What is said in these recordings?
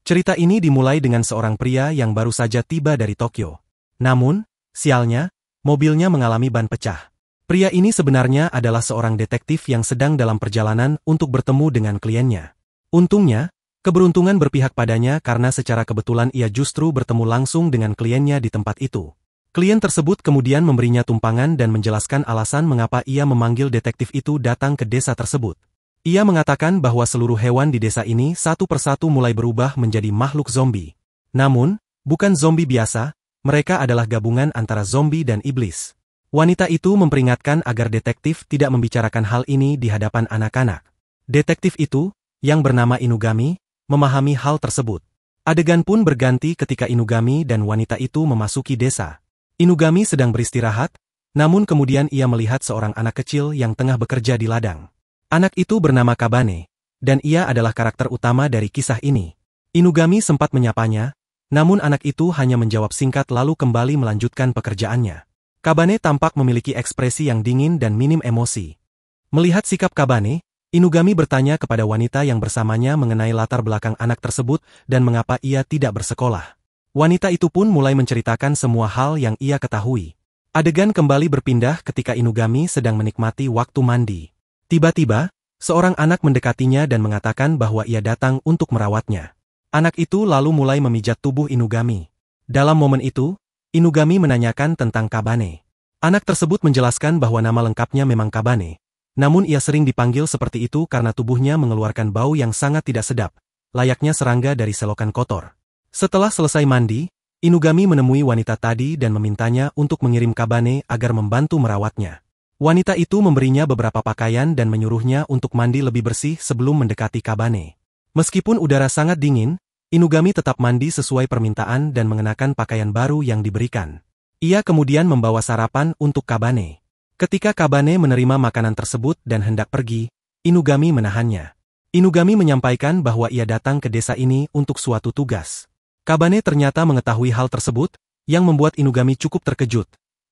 Cerita ini dimulai dengan seorang pria yang baru saja tiba dari Tokyo. Namun, sialnya, mobilnya mengalami ban pecah. Pria ini sebenarnya adalah seorang detektif yang sedang dalam perjalanan untuk bertemu dengan kliennya. Untungnya, keberuntungan berpihak padanya karena secara kebetulan ia justru bertemu langsung dengan kliennya di tempat itu. Klien tersebut kemudian memberinya tumpangan dan menjelaskan alasan mengapa ia memanggil detektif itu datang ke desa tersebut. Ia mengatakan bahwa seluruh hewan di desa ini satu persatu mulai berubah menjadi makhluk zombie. Namun, bukan zombie biasa, mereka adalah gabungan antara zombie dan iblis. Wanita itu memperingatkan agar detektif tidak membicarakan hal ini di hadapan anak-anak. Detektif itu, yang bernama Inugami, memahami hal tersebut. Adegan pun berganti ketika Inugami dan wanita itu memasuki desa. Inugami sedang beristirahat, namun kemudian ia melihat seorang anak kecil yang tengah bekerja di ladang. Anak itu bernama Kabane, dan ia adalah karakter utama dari kisah ini. Inugami sempat menyapanya, namun anak itu hanya menjawab singkat lalu kembali melanjutkan pekerjaannya. Kabane tampak memiliki ekspresi yang dingin dan minim emosi. Melihat sikap Kabane, Inugami bertanya kepada wanita yang bersamanya mengenai latar belakang anak tersebut dan mengapa ia tidak bersekolah. Wanita itu pun mulai menceritakan semua hal yang ia ketahui. Adegan kembali berpindah ketika Inugami sedang menikmati waktu mandi. Tiba-tiba, seorang anak mendekatinya dan mengatakan bahwa ia datang untuk merawatnya. Anak itu lalu mulai memijat tubuh Inugami. Dalam momen itu, Inugami menanyakan tentang Kabane. Anak tersebut menjelaskan bahwa nama lengkapnya memang Kabane. Namun ia sering dipanggil seperti itu karena tubuhnya mengeluarkan bau yang sangat tidak sedap, layaknya serangga dari selokan kotor. Setelah selesai mandi, Inugami menemui wanita tadi dan memintanya untuk mengirim Kabane agar membantu merawatnya. Wanita itu memberinya beberapa pakaian dan menyuruhnya untuk mandi lebih bersih sebelum mendekati Kabane. Meskipun udara sangat dingin, Inugami tetap mandi sesuai permintaan dan mengenakan pakaian baru yang diberikan. Ia kemudian membawa sarapan untuk Kabane. Ketika Kabane menerima makanan tersebut dan hendak pergi, Inugami menahannya. Inugami menyampaikan bahwa ia datang ke desa ini untuk suatu tugas. Kabane ternyata mengetahui hal tersebut, yang membuat Inugami cukup terkejut,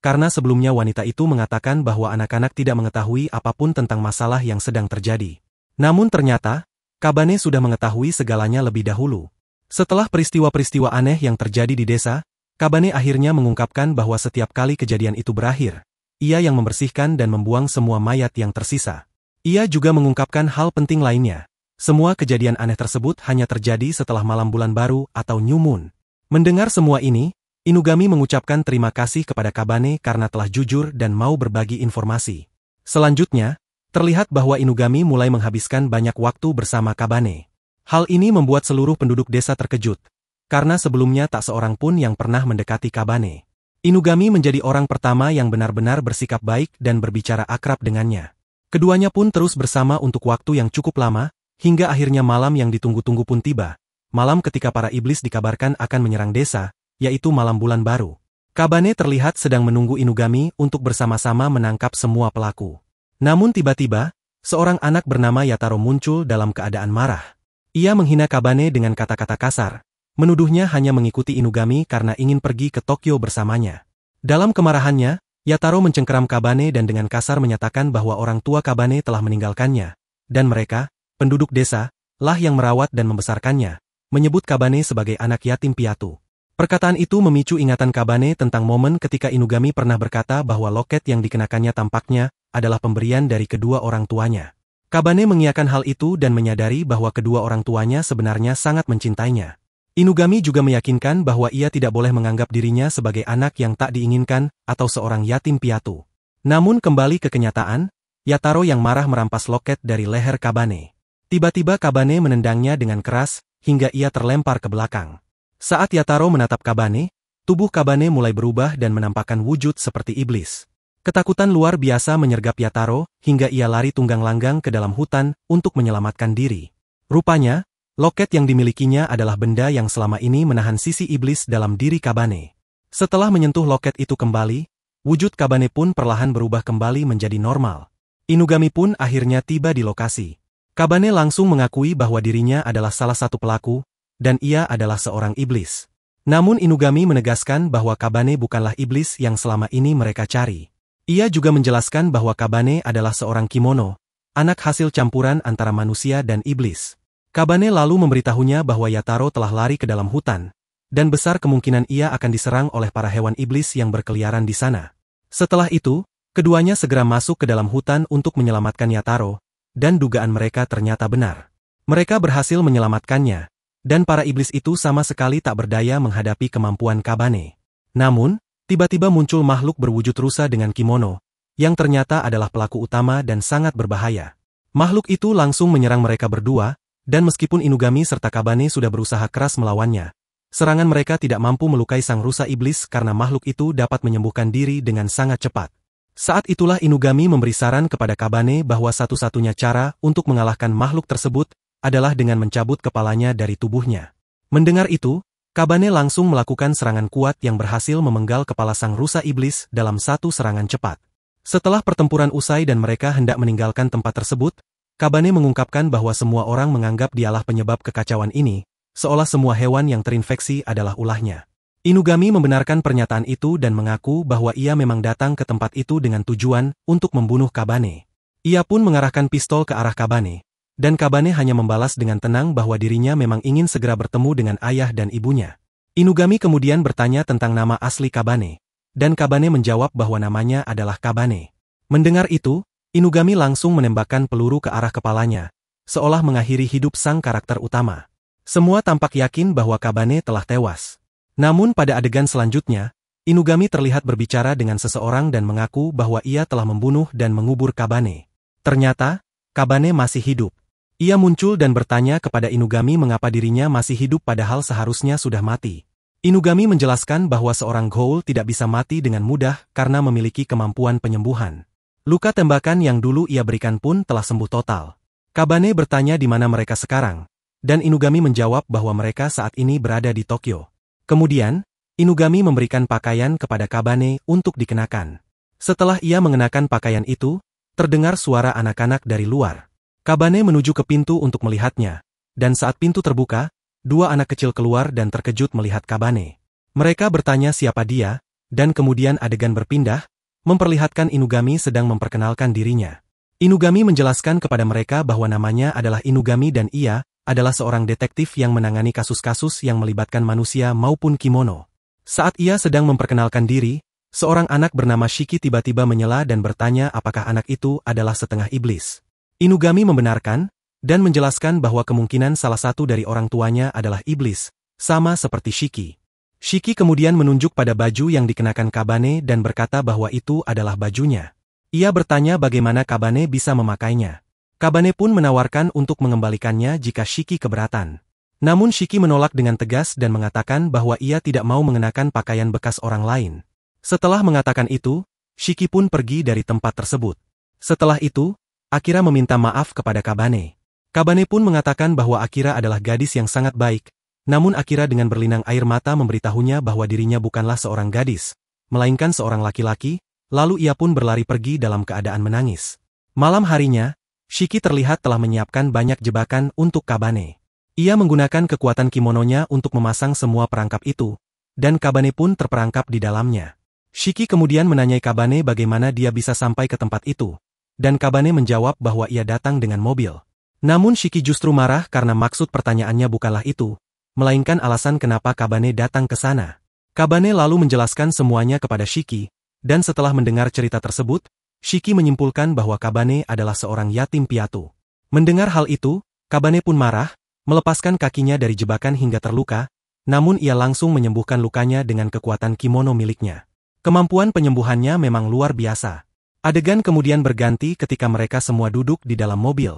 karena sebelumnya wanita itu mengatakan bahwa anak-anak tidak mengetahui apapun tentang masalah yang sedang terjadi. Namun ternyata, Kabane sudah mengetahui segalanya lebih dahulu. Setelah peristiwa-peristiwa aneh yang terjadi di desa, Kabane akhirnya mengungkapkan bahwa setiap kali kejadian itu berakhir, ia yang membersihkan dan membuang semua mayat yang tersisa. Ia juga mengungkapkan hal penting lainnya. Semua kejadian aneh tersebut hanya terjadi setelah malam bulan baru atau New Moon. Mendengar semua ini, Inugami mengucapkan terima kasih kepada Kabane karena telah jujur dan mau berbagi informasi. Selanjutnya, terlihat bahwa Inugami mulai menghabiskan banyak waktu bersama Kabane. Hal ini membuat seluruh penduduk desa terkejut, karena sebelumnya tak seorang pun yang pernah mendekati Kabane. Inugami menjadi orang pertama yang benar-benar bersikap baik dan berbicara akrab dengannya. Keduanya pun terus bersama untuk waktu yang cukup lama, hingga akhirnya malam yang ditunggu-tunggu pun tiba, malam ketika para iblis dikabarkan akan menyerang desa, yaitu malam bulan baru. Kabane terlihat sedang menunggu Inugami untuk bersama-sama menangkap semua pelaku. Namun tiba-tiba, seorang anak bernama Yataro muncul dalam keadaan marah. Ia menghina Kabane dengan kata-kata kasar, menuduhnya hanya mengikuti Inugami karena ingin pergi ke Tokyo bersamanya. Dalam kemarahannya, Yataro mencengkeram Kabane dan dengan kasar menyatakan bahwa orang tua Kabane telah meninggalkannya, dan mereka, penduduk desa, lah yang merawat dan membesarkannya, menyebut Kabane sebagai anak yatim piatu. Perkataan itu memicu ingatan Kabane tentang momen ketika Inugami pernah berkata bahwa loket yang dikenakannya tampaknya adalah pemberian dari kedua orang tuanya. Kabane mengiyakan hal itu dan menyadari bahwa kedua orang tuanya sebenarnya sangat mencintainya. Inugami juga meyakinkan bahwa ia tidak boleh menganggap dirinya sebagai anak yang tak diinginkan atau seorang yatim piatu. Namun kembali ke kenyataan, Yataro yang marah merampas loket dari leher Kabane. Tiba-tiba Kabane menendangnya dengan keras, hingga ia terlempar ke belakang. Saat Yataro menatap Kabane, tubuh Kabane mulai berubah dan menampakkan wujud seperti iblis. Ketakutan luar biasa menyergap Yataro, hingga ia lari tunggang langgang ke dalam hutan untuk menyelamatkan diri. Rupanya, loket yang dimilikinya adalah benda yang selama ini menahan sisi iblis dalam diri Kabane. Setelah menyentuh loket itu kembali, wujud Kabane pun perlahan berubah kembali menjadi normal. Inugami pun akhirnya tiba di lokasi. Kabane langsung mengakui bahwa dirinya adalah salah satu pelaku, dan ia adalah seorang iblis. Namun Inugami menegaskan bahwa Kabane bukanlah iblis yang selama ini mereka cari. Ia juga menjelaskan bahwa Kabane adalah seorang kimono, anak hasil campuran antara manusia dan iblis. Kabane lalu memberitahunya bahwa Yataro telah lari ke dalam hutan, dan besar kemungkinan ia akan diserang oleh para hewan iblis yang berkeliaran di sana. Setelah itu, keduanya segera masuk ke dalam hutan untuk menyelamatkan Yataro, dan dugaan mereka ternyata benar. Mereka berhasil menyelamatkannya, dan para iblis itu sama sekali tak berdaya menghadapi kemampuan Kabane. Namun, tiba-tiba muncul makhluk berwujud rusa dengan kimono, yang ternyata adalah pelaku utama dan sangat berbahaya. Makhluk itu langsung menyerang mereka berdua, dan meskipun Inugami serta Kabane sudah berusaha keras melawannya, serangan mereka tidak mampu melukai sang rusa iblis karena makhluk itu dapat menyembuhkan diri dengan sangat cepat. Saat itulah Inugami memberi saran kepada Kabane bahwa satu-satunya cara untuk mengalahkan makhluk tersebut adalah dengan mencabut kepalanya dari tubuhnya. Mendengar itu, Kabane langsung melakukan serangan kuat yang berhasil memenggal kepala sang rusa iblis dalam satu serangan cepat. Setelah pertempuran usai dan mereka hendak meninggalkan tempat tersebut, Kabane mengungkapkan bahwa semua orang menganggap dialah penyebab kekacauan ini, seolah semua hewan yang terinfeksi adalah ulahnya. Inugami membenarkan pernyataan itu dan mengaku bahwa ia memang datang ke tempat itu dengan tujuan untuk membunuh Kabane. Ia pun mengarahkan pistol ke arah Kabane, dan Kabane hanya membalas dengan tenang bahwa dirinya memang ingin segera bertemu dengan ayah dan ibunya. Inugami kemudian bertanya tentang nama asli Kabane, dan Kabane menjawab bahwa namanya adalah Kabane. Mendengar itu, Inugami langsung menembakkan peluru ke arah kepalanya, seolah mengakhiri hidup sang karakter utama. Semua tampak yakin bahwa Kabane telah tewas. Namun pada adegan selanjutnya, Inugami terlihat berbicara dengan seseorang dan mengaku bahwa ia telah membunuh dan mengubur Kabane. Ternyata, Kabane masih hidup. Ia muncul dan bertanya kepada Inugami mengapa dirinya masih hidup padahal seharusnya sudah mati. Inugami menjelaskan bahwa seorang ghoul tidak bisa mati dengan mudah karena memiliki kemampuan penyembuhan. Luka tembakan yang dulu ia berikan pun telah sembuh total. Kabane bertanya di mana mereka sekarang, dan Inugami menjawab bahwa mereka saat ini berada di Tokyo. Kemudian, Inugami memberikan pakaian kepada Kabane untuk dikenakan. Setelah ia mengenakan pakaian itu, terdengar suara anak-anak dari luar. Kabane menuju ke pintu untuk melihatnya, dan saat pintu terbuka, dua anak kecil keluar dan terkejut melihat Kabane. Mereka bertanya siapa dia, dan kemudian adegan berpindah, memperlihatkan Inugami sedang memperkenalkan dirinya. Inugami menjelaskan kepada mereka bahwa namanya adalah Inugami dan ia adalah seorang detektif yang menangani kasus-kasus yang melibatkan manusia maupun kimono. Saat ia sedang memperkenalkan diri, seorang anak bernama Shiki tiba-tiba menyela dan bertanya apakah anak itu adalah setengah iblis. Inugami membenarkan, dan menjelaskan bahwa kemungkinan salah satu dari orang tuanya adalah iblis, sama seperti Shiki. Shiki kemudian menunjuk pada baju yang dikenakan Kabane dan berkata bahwa itu adalah bajunya. Ia bertanya bagaimana Kabane bisa memakainya. Kabane pun menawarkan untuk mengembalikannya jika Shiki keberatan. Namun Shiki menolak dengan tegas dan mengatakan bahwa ia tidak mau mengenakan pakaian bekas orang lain. Setelah mengatakan itu, Shiki pun pergi dari tempat tersebut. Setelah itu, Akira meminta maaf kepada Kabane. Kabane pun mengatakan bahwa Akira adalah gadis yang sangat baik. Namun Akira dengan berlinang air mata memberitahunya bahwa dirinya bukanlah seorang gadis, melainkan seorang laki-laki, lalu ia pun berlari pergi dalam keadaan menangis. Malam harinya, Shiki terlihat telah menyiapkan banyak jebakan untuk Kabane. Ia menggunakan kekuatan kimononya untuk memasang semua perangkap itu, dan Kabane pun terperangkap di dalamnya. Shiki kemudian menanyai Kabane bagaimana dia bisa sampai ke tempat itu, dan Kabane menjawab bahwa ia datang dengan mobil. Namun Shiki justru marah karena maksud pertanyaannya bukanlah itu, melainkan alasan kenapa Kabane datang ke sana. Kabane lalu menjelaskan semuanya kepada Shiki, dan setelah mendengar cerita tersebut, Shiki menyimpulkan bahwa Kabane adalah seorang yatim piatu. Mendengar hal itu, Kabane pun marah, melepaskan kakinya dari jebakan hingga terluka, namun ia langsung menyembuhkan lukanya dengan kekuatan kimono miliknya. Kemampuan penyembuhannya memang luar biasa. Adegan kemudian berganti ketika mereka semua duduk di dalam mobil.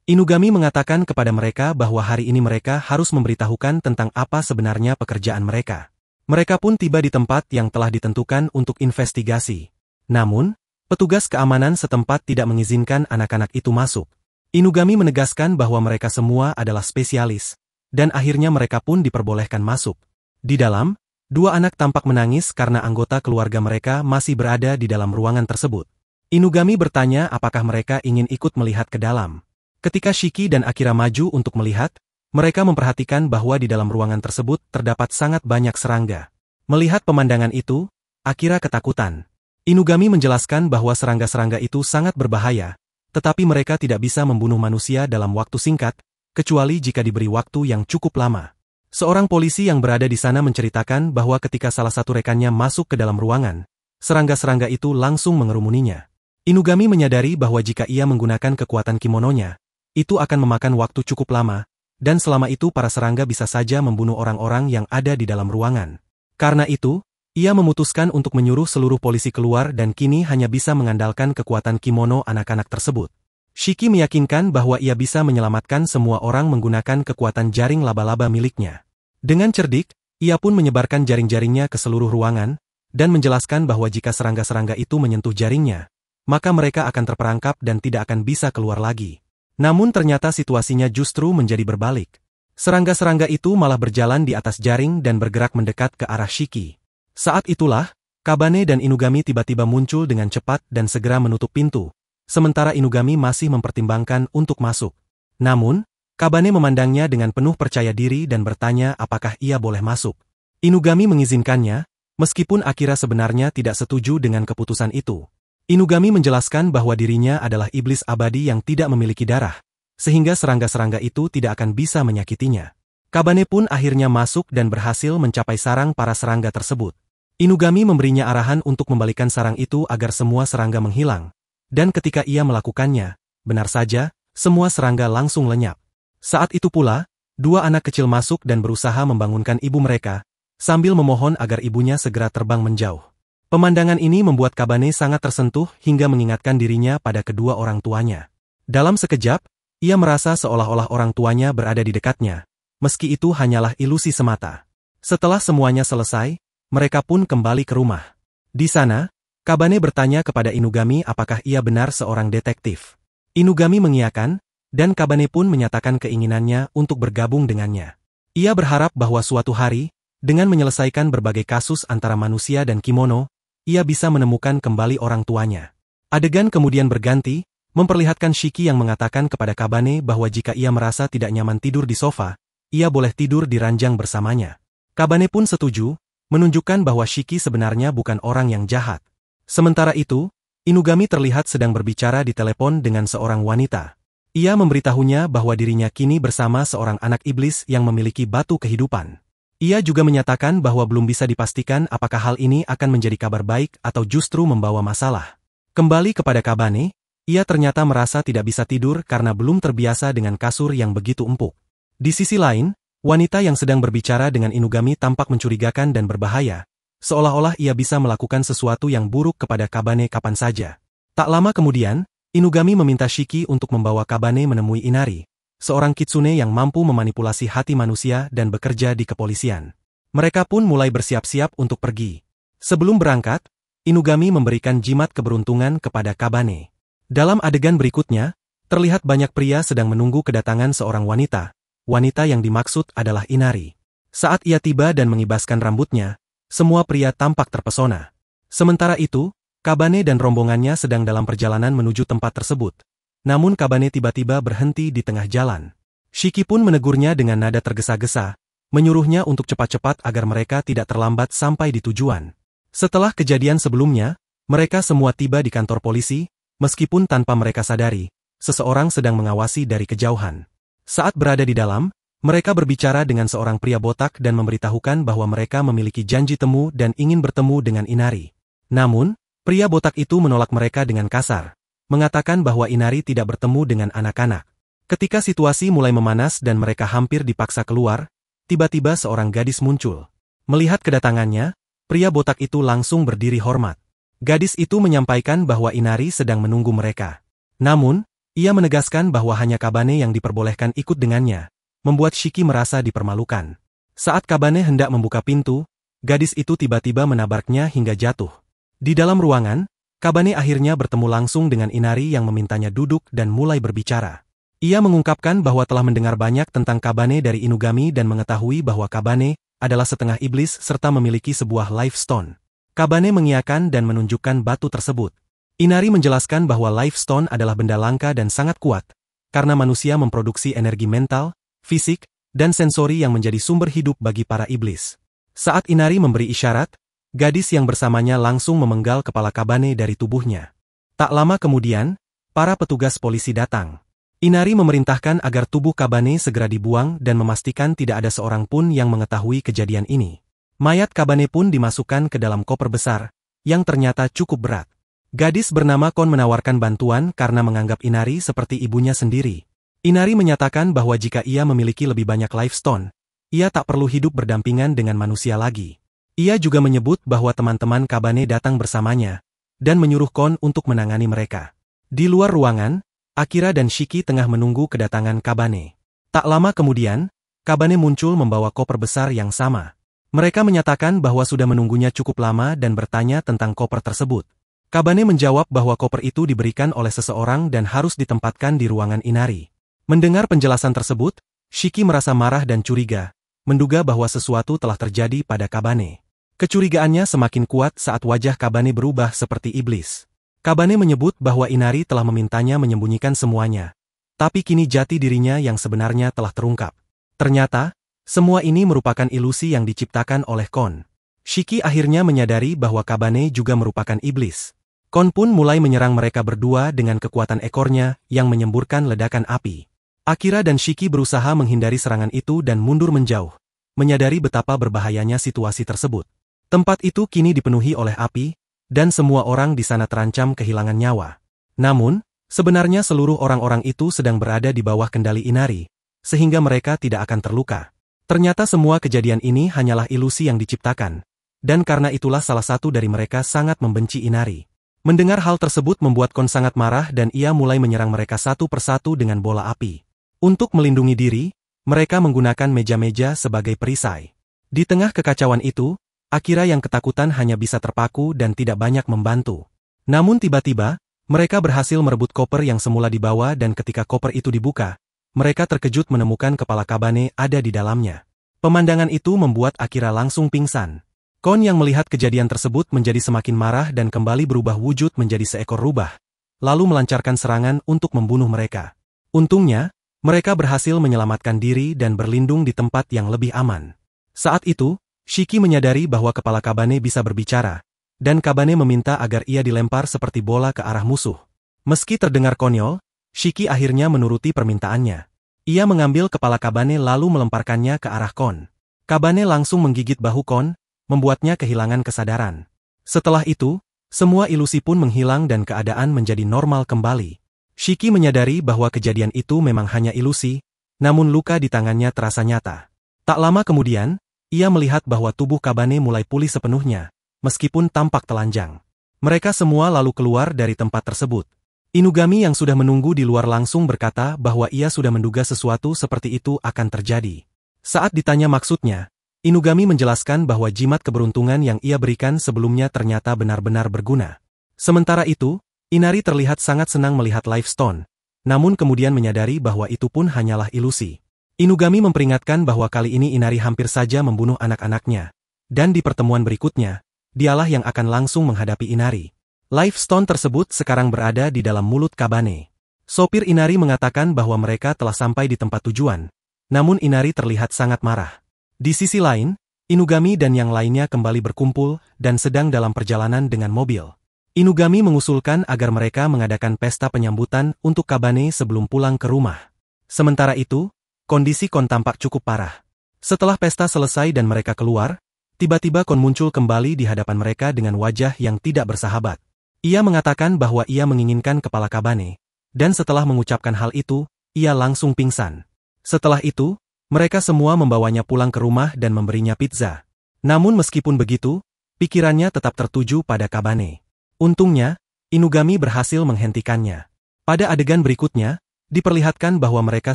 Inugami mengatakan kepada mereka bahwa hari ini mereka harus memberitahukan tentang apa sebenarnya pekerjaan mereka. Mereka pun tiba di tempat yang telah ditentukan untuk investigasi. Namun, petugas keamanan setempat tidak mengizinkan anak-anak itu masuk. Inugami menegaskan bahwa mereka semua adalah spesialis, dan akhirnya mereka pun diperbolehkan masuk. Di dalam, dua anak tampak menangis karena anggota keluarga mereka masih berada di dalam ruangan tersebut. Inugami bertanya apakah mereka ingin ikut melihat ke dalam. Ketika Shiki dan Akira maju untuk melihat, mereka memperhatikan bahwa di dalam ruangan tersebut terdapat sangat banyak serangga. Melihat pemandangan itu, Akira ketakutan. Inugami menjelaskan bahwa serangga-serangga itu sangat berbahaya, tetapi mereka tidak bisa membunuh manusia dalam waktu singkat, kecuali jika diberi waktu yang cukup lama. Seorang polisi yang berada di sana menceritakan bahwa ketika salah satu rekannya masuk ke dalam ruangan, serangga-serangga itu langsung mengerumuninya. Inugami menyadari bahwa jika ia menggunakan kekuatan kimononya, itu akan memakan waktu cukup lama, dan selama itu para serangga bisa saja membunuh orang-orang yang ada di dalam ruangan. Karena itu, ia memutuskan untuk menyuruh seluruh polisi keluar dan kini hanya bisa mengandalkan kekuatan kimono anak-anak tersebut. Shiki meyakinkan bahwa ia bisa menyelamatkan semua orang menggunakan kekuatan jaring laba-laba miliknya. Dengan cerdik, ia pun menyebarkan jaring-jaringnya ke seluruh ruangan, dan menjelaskan bahwa jika serangga-serangga itu menyentuh jaringnya, maka mereka akan terperangkap dan tidak akan bisa keluar lagi. Namun ternyata situasinya justru menjadi berbalik. Serangga-serangga itu malah berjalan di atas jaring dan bergerak mendekat ke arah Shiki. Saat itulah, Kabane dan Inugami tiba-tiba muncul dengan cepat dan segera menutup pintu, sementara Inugami masih mempertimbangkan untuk masuk. Namun, Kabane memandangnya dengan penuh percaya diri dan bertanya apakah ia boleh masuk. Inugami mengizinkannya, meskipun Akira sebenarnya tidak setuju dengan keputusan itu. Inugami menjelaskan bahwa dirinya adalah iblis abadi yang tidak memiliki darah, sehingga serangga-serangga itu tidak akan bisa menyakitinya. Kabane pun akhirnya masuk dan berhasil mencapai sarang para serangga tersebut. Inugami memberinya arahan untuk membalikan sarang itu agar semua serangga menghilang, dan ketika ia melakukannya, benar saja, semua serangga langsung lenyap. Saat itu pula, dua anak kecil masuk dan berusaha membangunkan ibu mereka, sambil memohon agar ibunya segera terbang menjauh. Pemandangan ini membuat Kabane sangat tersentuh hingga mengingatkan dirinya pada kedua orang tuanya. Dalam sekejap, ia merasa seolah-olah orang tuanya berada di dekatnya, meski itu hanyalah ilusi semata. Setelah semuanya selesai, mereka pun kembali ke rumah. Di sana, Kabane bertanya kepada Inugami apakah ia benar seorang detektif. Inugami mengiyakan, dan Kabane pun menyatakan keinginannya untuk bergabung dengannya. Ia berharap bahwa suatu hari, dengan menyelesaikan berbagai kasus antara manusia dan kimono, ia bisa menemukan kembali orang tuanya. Adegan kemudian berganti, memperlihatkan Shiki yang mengatakan kepada Kabane bahwa jika ia merasa tidak nyaman tidur di sofa, ia boleh tidur di ranjang bersamanya. Kabane pun setuju, menunjukkan bahwa Shiki sebenarnya bukan orang yang jahat. Sementara itu, Inugami terlihat sedang berbicara di telepon dengan seorang wanita. Ia memberitahunya bahwa dirinya kini bersama seorang anak iblis yang memiliki batu kehidupan. Ia juga menyatakan bahwa belum bisa dipastikan apakah hal ini akan menjadi kabar baik atau justru membawa masalah. Kembali kepada Kabane, ia ternyata merasa tidak bisa tidur karena belum terbiasa dengan kasur yang begitu empuk. Di sisi lain, wanita yang sedang berbicara dengan Inugami tampak mencurigakan dan berbahaya, seolah-olah ia bisa melakukan sesuatu yang buruk kepada Kabane kapan saja. Tak lama kemudian, Inugami meminta Shiki untuk membawa Kabane menemui Inari, seorang kitsune yang mampu memanipulasi hati manusia dan bekerja di kepolisian. Mereka pun mulai bersiap-siap untuk pergi. Sebelum berangkat, Inugami memberikan jimat keberuntungan kepada Kabane. Dalam adegan berikutnya, terlihat banyak pria sedang menunggu kedatangan seorang wanita. Wanita yang dimaksud adalah Inari. Saat ia tiba dan mengibaskan rambutnya, semua pria tampak terpesona. Sementara itu, Kabane dan rombongannya sedang dalam perjalanan menuju tempat tersebut. Namun Kabane tiba-tiba berhenti di tengah jalan. Shiki pun menegurnya dengan nada tergesa-gesa, menyuruhnya untuk cepat-cepat agar mereka tidak terlambat sampai di tujuan. Setelah kejadian sebelumnya, mereka semua tiba di kantor polisi, meskipun tanpa mereka sadari, seseorang sedang mengawasi dari kejauhan. Saat berada di dalam, mereka berbicara dengan seorang pria botak dan memberitahukan bahwa mereka memiliki janji temu dan ingin bertemu dengan Inari. Namun, pria botak itu menolak mereka dengan kasar, mengatakan bahwa Inari tidak bertemu dengan anak-anak. Ketika situasi mulai memanas dan mereka hampir dipaksa keluar, tiba-tiba seorang gadis muncul. Melihat kedatangannya, pria botak itu langsung berdiri hormat. Gadis itu menyampaikan bahwa Inari sedang menunggu mereka. Namun, ia menegaskan bahwa hanya Kabane yang diperbolehkan ikut dengannya, membuat Shiki merasa dipermalukan. Saat Kabane hendak membuka pintu, gadis itu tiba-tiba menabraknya hingga jatuh. Di dalam ruangan, Kabane akhirnya bertemu langsung dengan Inari yang memintanya duduk dan mulai berbicara. Ia mengungkapkan bahwa telah mendengar banyak tentang Kabane dari Inugami dan mengetahui bahwa Kabane adalah setengah iblis serta memiliki sebuah life stone. Kabane mengiyakan dan menunjukkan batu tersebut. Inari menjelaskan bahwa life stone adalah benda langka dan sangat kuat, karena manusia memproduksi energi mental, fisik, dan sensori yang menjadi sumber hidup bagi para iblis. Saat Inari memberi isyarat, gadis yang bersamanya langsung memenggal kepala Kabane dari tubuhnya. Tak lama kemudian, para petugas polisi datang. Inari memerintahkan agar tubuh Kabane segera dibuang dan memastikan tidak ada seorang pun yang mengetahui kejadian ini. Mayat Kabane pun dimasukkan ke dalam koper besar, yang ternyata cukup berat. Gadis bernama Kon menawarkan bantuan karena menganggap Inari seperti ibunya sendiri. Inari menyatakan bahwa jika ia memiliki lebih banyak life stone, ia tak perlu hidup berdampingan dengan manusia lagi. Ia juga menyebut bahwa teman-teman Kabane datang bersamanya, dan menyuruh Kon untuk menangani mereka. Di luar ruangan, Akira dan Shiki tengah menunggu kedatangan Kabane. Tak lama kemudian, Kabane muncul membawa koper besar yang sama. Mereka menyatakan bahwa sudah menunggunya cukup lama dan bertanya tentang koper tersebut. Kabane menjawab bahwa koper itu diberikan oleh seseorang dan harus ditempatkan di ruangan Inari. Mendengar penjelasan tersebut, Shiki merasa marah dan curiga, menduga bahwa sesuatu telah terjadi pada Kabane. Kecurigaannya semakin kuat saat wajah Kabane berubah seperti iblis. Kabane menyebut bahwa Inari telah memintanya menyembunyikan semuanya, tapi kini jati dirinya yang sebenarnya telah terungkap. Ternyata, semua ini merupakan ilusi yang diciptakan oleh Kon. Shiki akhirnya menyadari bahwa Kabane juga merupakan iblis. Kon pun mulai menyerang mereka berdua dengan kekuatan ekornya yang menyemburkan ledakan api. Akira dan Shiki berusaha menghindari serangan itu dan mundur menjauh, menyadari betapa berbahayanya situasi tersebut. Tempat itu kini dipenuhi oleh api, dan semua orang di sana terancam kehilangan nyawa. Namun, sebenarnya seluruh orang-orang itu sedang berada di bawah kendali Inari, sehingga mereka tidak akan terluka. Ternyata semua kejadian ini hanyalah ilusi yang diciptakan, dan karena itulah salah satu dari mereka sangat membenci Inari. Mendengar hal tersebut membuat Kon sangat marah dan ia mulai menyerang mereka satu persatu dengan bola api. Untuk melindungi diri, mereka menggunakan meja-meja sebagai perisai. Di tengah kekacauan itu, Akira yang ketakutan hanya bisa terpaku dan tidak banyak membantu. Namun tiba-tiba, mereka berhasil merebut koper yang semula dibawa dan ketika koper itu dibuka, mereka terkejut menemukan kepala Kabane ada di dalamnya. Pemandangan itu membuat Akira langsung pingsan. Kon yang melihat kejadian tersebut menjadi semakin marah dan kembali berubah wujud menjadi seekor rubah, lalu melancarkan serangan untuk membunuh mereka. Untungnya, mereka berhasil menyelamatkan diri dan berlindung di tempat yang lebih aman. Saat itu, Shiki menyadari bahwa kepala Kabane bisa berbicara, dan Kabane meminta agar ia dilempar seperti bola ke arah musuh. Meski terdengar konyol, Shiki akhirnya menuruti permintaannya. Ia mengambil kepala Kabane lalu melemparkannya ke arah Kon. Kabane langsung menggigit bahu Kon, membuatnya kehilangan kesadaran. Setelah itu, semua ilusi pun menghilang dan keadaan menjadi normal kembali. Shiki menyadari bahwa kejadian itu memang hanya ilusi, namun luka di tangannya terasa nyata. Tak lama kemudian, ia melihat bahwa tubuh Kabane mulai pulih sepenuhnya, meskipun tampak telanjang. Mereka semua lalu keluar dari tempat tersebut. Inugami yang sudah menunggu di luar langsung berkata bahwa ia sudah menduga sesuatu seperti itu akan terjadi. Saat ditanya maksudnya, Inugami menjelaskan bahwa jimat keberuntungan yang ia berikan sebelumnya ternyata benar-benar berguna. Sementara itu, Inari terlihat sangat senang melihat Life Stone, namun kemudian menyadari bahwa itu pun hanyalah ilusi. Inugami memperingatkan bahwa kali ini Inari hampir saja membunuh anak-anaknya, dan di pertemuan berikutnya, dialah yang akan langsung menghadapi Inari. Life Stone tersebut sekarang berada di dalam mulut Kabane. Sopir Inari mengatakan bahwa mereka telah sampai di tempat tujuan, namun Inari terlihat sangat marah. Di sisi lain, Inugami dan yang lainnya kembali berkumpul dan sedang dalam perjalanan dengan mobil. Inugami mengusulkan agar mereka mengadakan pesta penyambutan untuk Kabane sebelum pulang ke rumah. Sementara itu, kondisi Kon tampak cukup parah. Setelah pesta selesai dan mereka keluar, tiba-tiba Kon muncul kembali di hadapan mereka dengan wajah yang tidak bersahabat. Ia mengatakan bahwa ia menginginkan kepala Kabane, dan setelah mengucapkan hal itu, ia langsung pingsan. Setelah itu, mereka semua membawanya pulang ke rumah dan memberinya pizza. Namun meskipun begitu, pikirannya tetap tertuju pada Kabane. Untungnya, Inugami berhasil menghentikannya. Pada adegan berikutnya, diperlihatkan bahwa mereka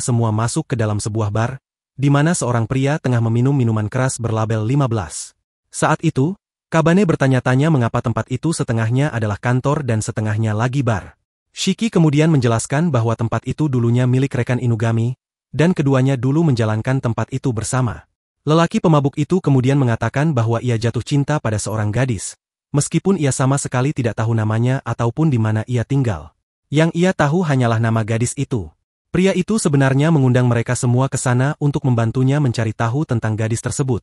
semua masuk ke dalam sebuah bar, di mana seorang pria tengah meminum minuman keras berlabel 15. Saat itu, Kabane bertanya-tanya mengapa tempat itu setengahnya adalah kantor dan setengahnya lagi bar. Shiki kemudian menjelaskan bahwa tempat itu dulunya milik rekan Inugami, dan keduanya dulu menjalankan tempat itu bersama. Lelaki pemabuk itu kemudian mengatakan bahwa ia jatuh cinta pada seorang gadis, meskipun ia sama sekali tidak tahu namanya ataupun di mana ia tinggal. Yang ia tahu hanyalah nama gadis itu. Pria itu sebenarnya mengundang mereka semua ke sana untuk membantunya mencari tahu tentang gadis tersebut,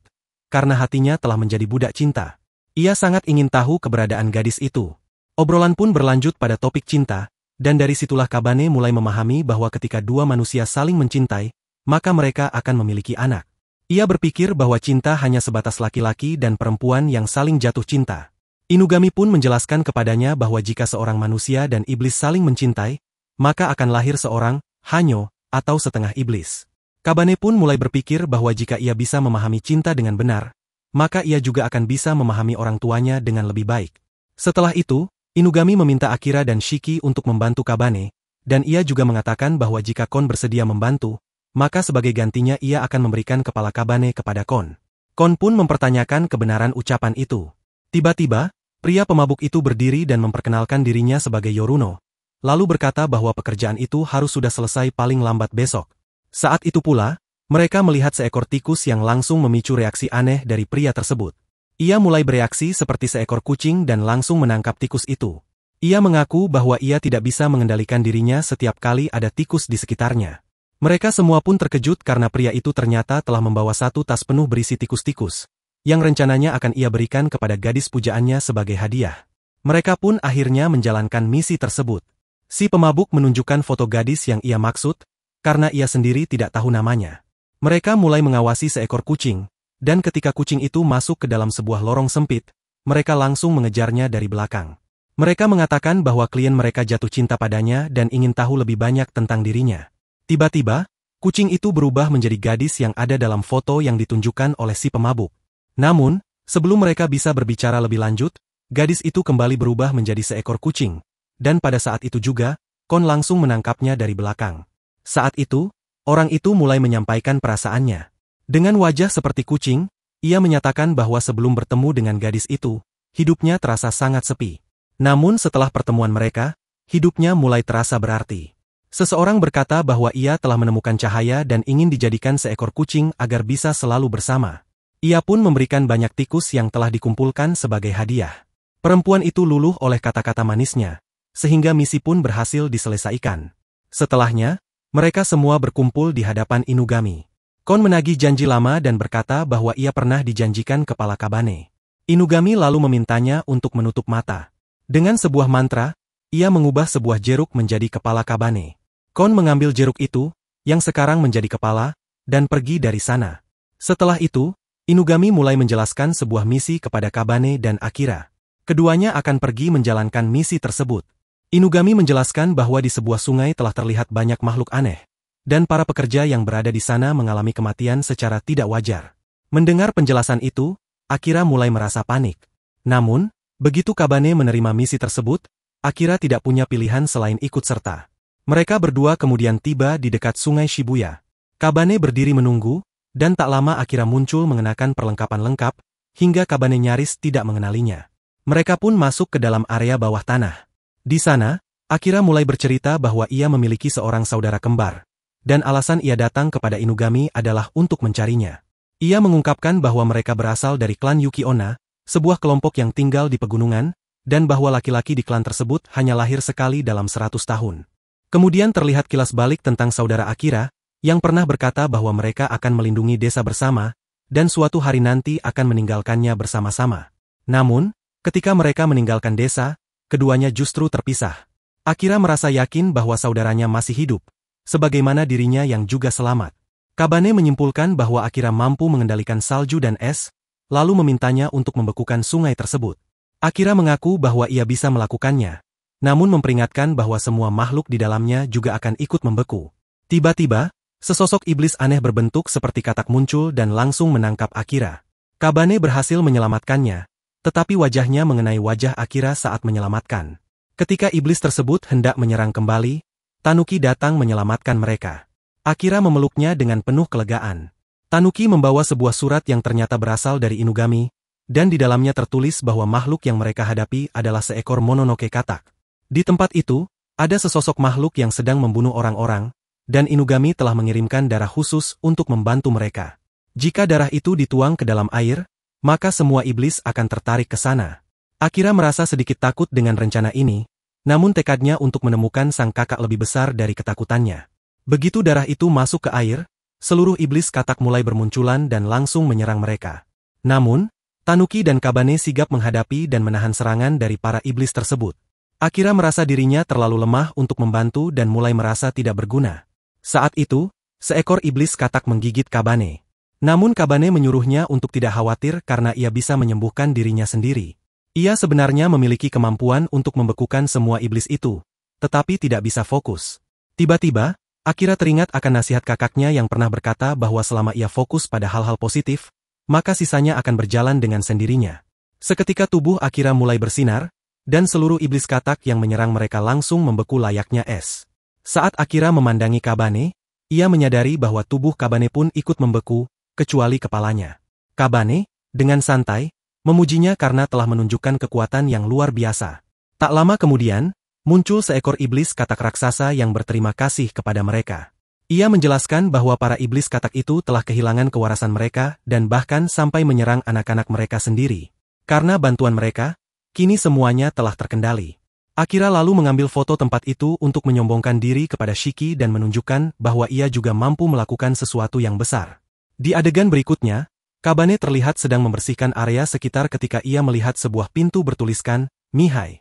karena hatinya telah menjadi budak cinta. Ia sangat ingin tahu keberadaan gadis itu. Obrolan pun berlanjut pada topik cinta, Dan dari situlah Kabane mulai memahami bahwa ketika dua manusia saling mencintai, maka mereka akan memiliki anak. Ia berpikir bahwa cinta hanya sebatas laki-laki dan perempuan yang saling jatuh cinta. Inugami pun menjelaskan kepadanya bahwa jika seorang manusia dan iblis saling mencintai, maka akan lahir seorang Hanyo atau setengah iblis. Kabane pun mulai berpikir bahwa jika ia bisa memahami cinta dengan benar, maka ia juga akan bisa memahami orang tuanya dengan lebih baik. Setelah itu, Inugami meminta Akira dan Shiki untuk membantu Kabane, dan ia juga mengatakan bahwa jika Kon bersedia membantu, maka sebagai gantinya ia akan memberikan kepala Kabane kepada Kon. Kon pun mempertanyakan kebenaran ucapan itu. Tiba-tiba, pria pemabuk itu berdiri dan memperkenalkan dirinya sebagai Yoruno, lalu berkata bahwa pekerjaan itu harus sudah selesai paling lambat besok. Saat itu pula, mereka melihat seekor tikus yang langsung memicu reaksi aneh dari pria tersebut. Ia mulai bereaksi seperti seekor kucing dan langsung menangkap tikus itu. Ia mengaku bahwa ia tidak bisa mengendalikan dirinya setiap kali ada tikus di sekitarnya. Mereka semua pun terkejut karena pria itu ternyata telah membawa satu tas penuh berisi tikus-tikus, yang rencananya akan ia berikan kepada gadis pujaannya sebagai hadiah. Mereka pun akhirnya menjalankan misi tersebut. Si pemabuk menunjukkan foto gadis yang ia maksud, karena ia sendiri tidak tahu namanya. Mereka mulai mengawasi seekor kucing, dan ketika kucing itu masuk ke dalam sebuah lorong sempit, mereka langsung mengejarnya dari belakang. Mereka mengatakan bahwa klien mereka jatuh cinta padanya dan ingin tahu lebih banyak tentang dirinya. Tiba-tiba, kucing itu berubah menjadi gadis yang ada dalam foto yang ditunjukkan oleh si pemabuk. Namun, sebelum mereka bisa berbicara lebih lanjut, gadis itu kembali berubah menjadi seekor kucing, dan pada saat itu juga, Kon langsung menangkapnya dari belakang. Saat itu, orang itu mulai menyampaikan perasaannya. Dengan wajah seperti kucing, ia menyatakan bahwa sebelum bertemu dengan gadis itu, hidupnya terasa sangat sepi. Namun setelah pertemuan mereka, hidupnya mulai terasa berarti. Seseorang berkata bahwa ia telah menemukan cahaya dan ingin dijadikan seekor kucing agar bisa selalu bersama. Ia pun memberikan banyak tikus yang telah dikumpulkan sebagai hadiah. Perempuan itu luluh oleh kata-kata manisnya, sehingga misi pun berhasil diselesaikan. Setelahnya, mereka semua berkumpul di hadapan Inugami. Kon menagih janji lama dan berkata bahwa ia pernah dijanjikan kepala Kabane. Inugami lalu memintanya untuk menutup mata. Dengan sebuah mantra, ia mengubah sebuah jeruk menjadi kepala Kabane. Kon mengambil jeruk itu, yang sekarang menjadi kepala, dan pergi dari sana. Setelah itu, Inugami mulai menjelaskan sebuah misi kepada Kabane dan Akira. Keduanya akan pergi menjalankan misi tersebut. Inugami menjelaskan bahwa di sebuah sungai telah terlihat banyak makhluk aneh, dan para pekerja yang berada di sana mengalami kematian secara tidak wajar. Mendengar penjelasan itu, Akira mulai merasa panik. Namun, begitu Kabane menerima misi tersebut, Akira tidak punya pilihan selain ikut serta. Mereka berdua kemudian tiba di dekat sungai Shibuya. Kabane berdiri menunggu, dan tak lama Akira muncul mengenakan perlengkapan lengkap, hingga Kabane nyaris tidak mengenalinya. Mereka pun masuk ke dalam area bawah tanah. Di sana, Akira mulai bercerita bahwa ia memiliki seorang saudara kembar, dan alasan ia datang kepada Inugami adalah untuk mencarinya. Ia mengungkapkan bahwa mereka berasal dari klan Yuki Onna, sebuah kelompok yang tinggal di pegunungan, dan bahwa laki-laki di klan tersebut hanya lahir sekali dalam 100 tahun. Kemudian terlihat kilas balik tentang saudara Akira, yang pernah berkata bahwa mereka akan melindungi desa bersama, dan suatu hari nanti akan meninggalkannya bersama-sama. Namun, ketika mereka meninggalkan desa, keduanya justru terpisah. Akira merasa yakin bahwa saudaranya masih hidup, sebagaimana dirinya yang juga selamat. Kabane menyimpulkan bahwa Akira mampu mengendalikan salju dan es, lalu memintanya untuk membekukan sungai tersebut. Akira mengaku bahwa ia bisa melakukannya, namun memperingatkan bahwa semua makhluk di dalamnya juga akan ikut membeku. Tiba-tiba, sesosok iblis aneh berbentuk seperti katak muncul dan langsung menangkap Akira. Kabane berhasil menyelamatkannya, tetapi wajahnya mengenai wajah Akira saat menyelamatkan. Ketika iblis tersebut hendak menyerang kembali, Tanuki datang menyelamatkan mereka. Akira memeluknya dengan penuh kelegaan. Tanuki membawa sebuah surat yang ternyata berasal dari Inugami, dan di dalamnya tertulis bahwa makhluk yang mereka hadapi adalah seekor Mononoke katak. Di tempat itu, ada sesosok makhluk yang sedang membunuh orang-orang, dan Inugami telah mengirimkan darah khusus untuk membantu mereka. Jika darah itu dituang ke dalam air, maka semua iblis akan tertarik ke sana. Akira merasa sedikit takut dengan rencana ini, namun tekadnya untuk menemukan sang kakak lebih besar dari ketakutannya. Begitu darah itu masuk ke air, seluruh iblis katak mulai bermunculan dan langsung menyerang mereka. Namun, Tanuki dan Kabane sigap menghadapi dan menahan serangan dari para iblis tersebut. Akira merasa dirinya terlalu lemah untuk membantu dan mulai merasa tidak berguna. Saat itu, seekor iblis katak menggigit Kabane. Namun Kabane menyuruhnya untuk tidak khawatir karena ia bisa menyembuhkan dirinya sendiri. Ia sebenarnya memiliki kemampuan untuk membekukan semua iblis itu, tetapi tidak bisa fokus. Tiba-tiba, Akira teringat akan nasihat kakaknya yang pernah berkata bahwa selama ia fokus pada hal-hal positif, maka sisanya akan berjalan dengan sendirinya. Seketika tubuh Akira mulai bersinar, dan seluruh iblis katak yang menyerang mereka langsung membeku layaknya es. Saat Akira memandangi Kabane, ia menyadari bahwa tubuh Kabane pun ikut membeku, kecuali kepalanya. Kabane, dengan santai, memujinya karena telah menunjukkan kekuatan yang luar biasa. Tak lama kemudian, muncul seekor iblis katak raksasa yang berterima kasih kepada mereka. Ia menjelaskan bahwa para iblis katak itu telah kehilangan kewarasan mereka dan bahkan sampai menyerang anak-anak mereka sendiri. Karena bantuan mereka, kini semuanya telah terkendali. Akira lalu mengambil foto tempat itu untuk menyombongkan diri kepada Shiki dan menunjukkan bahwa ia juga mampu melakukan sesuatu yang besar. Di adegan berikutnya, Kabane terlihat sedang membersihkan area sekitar ketika ia melihat sebuah pintu bertuliskan, Mihai.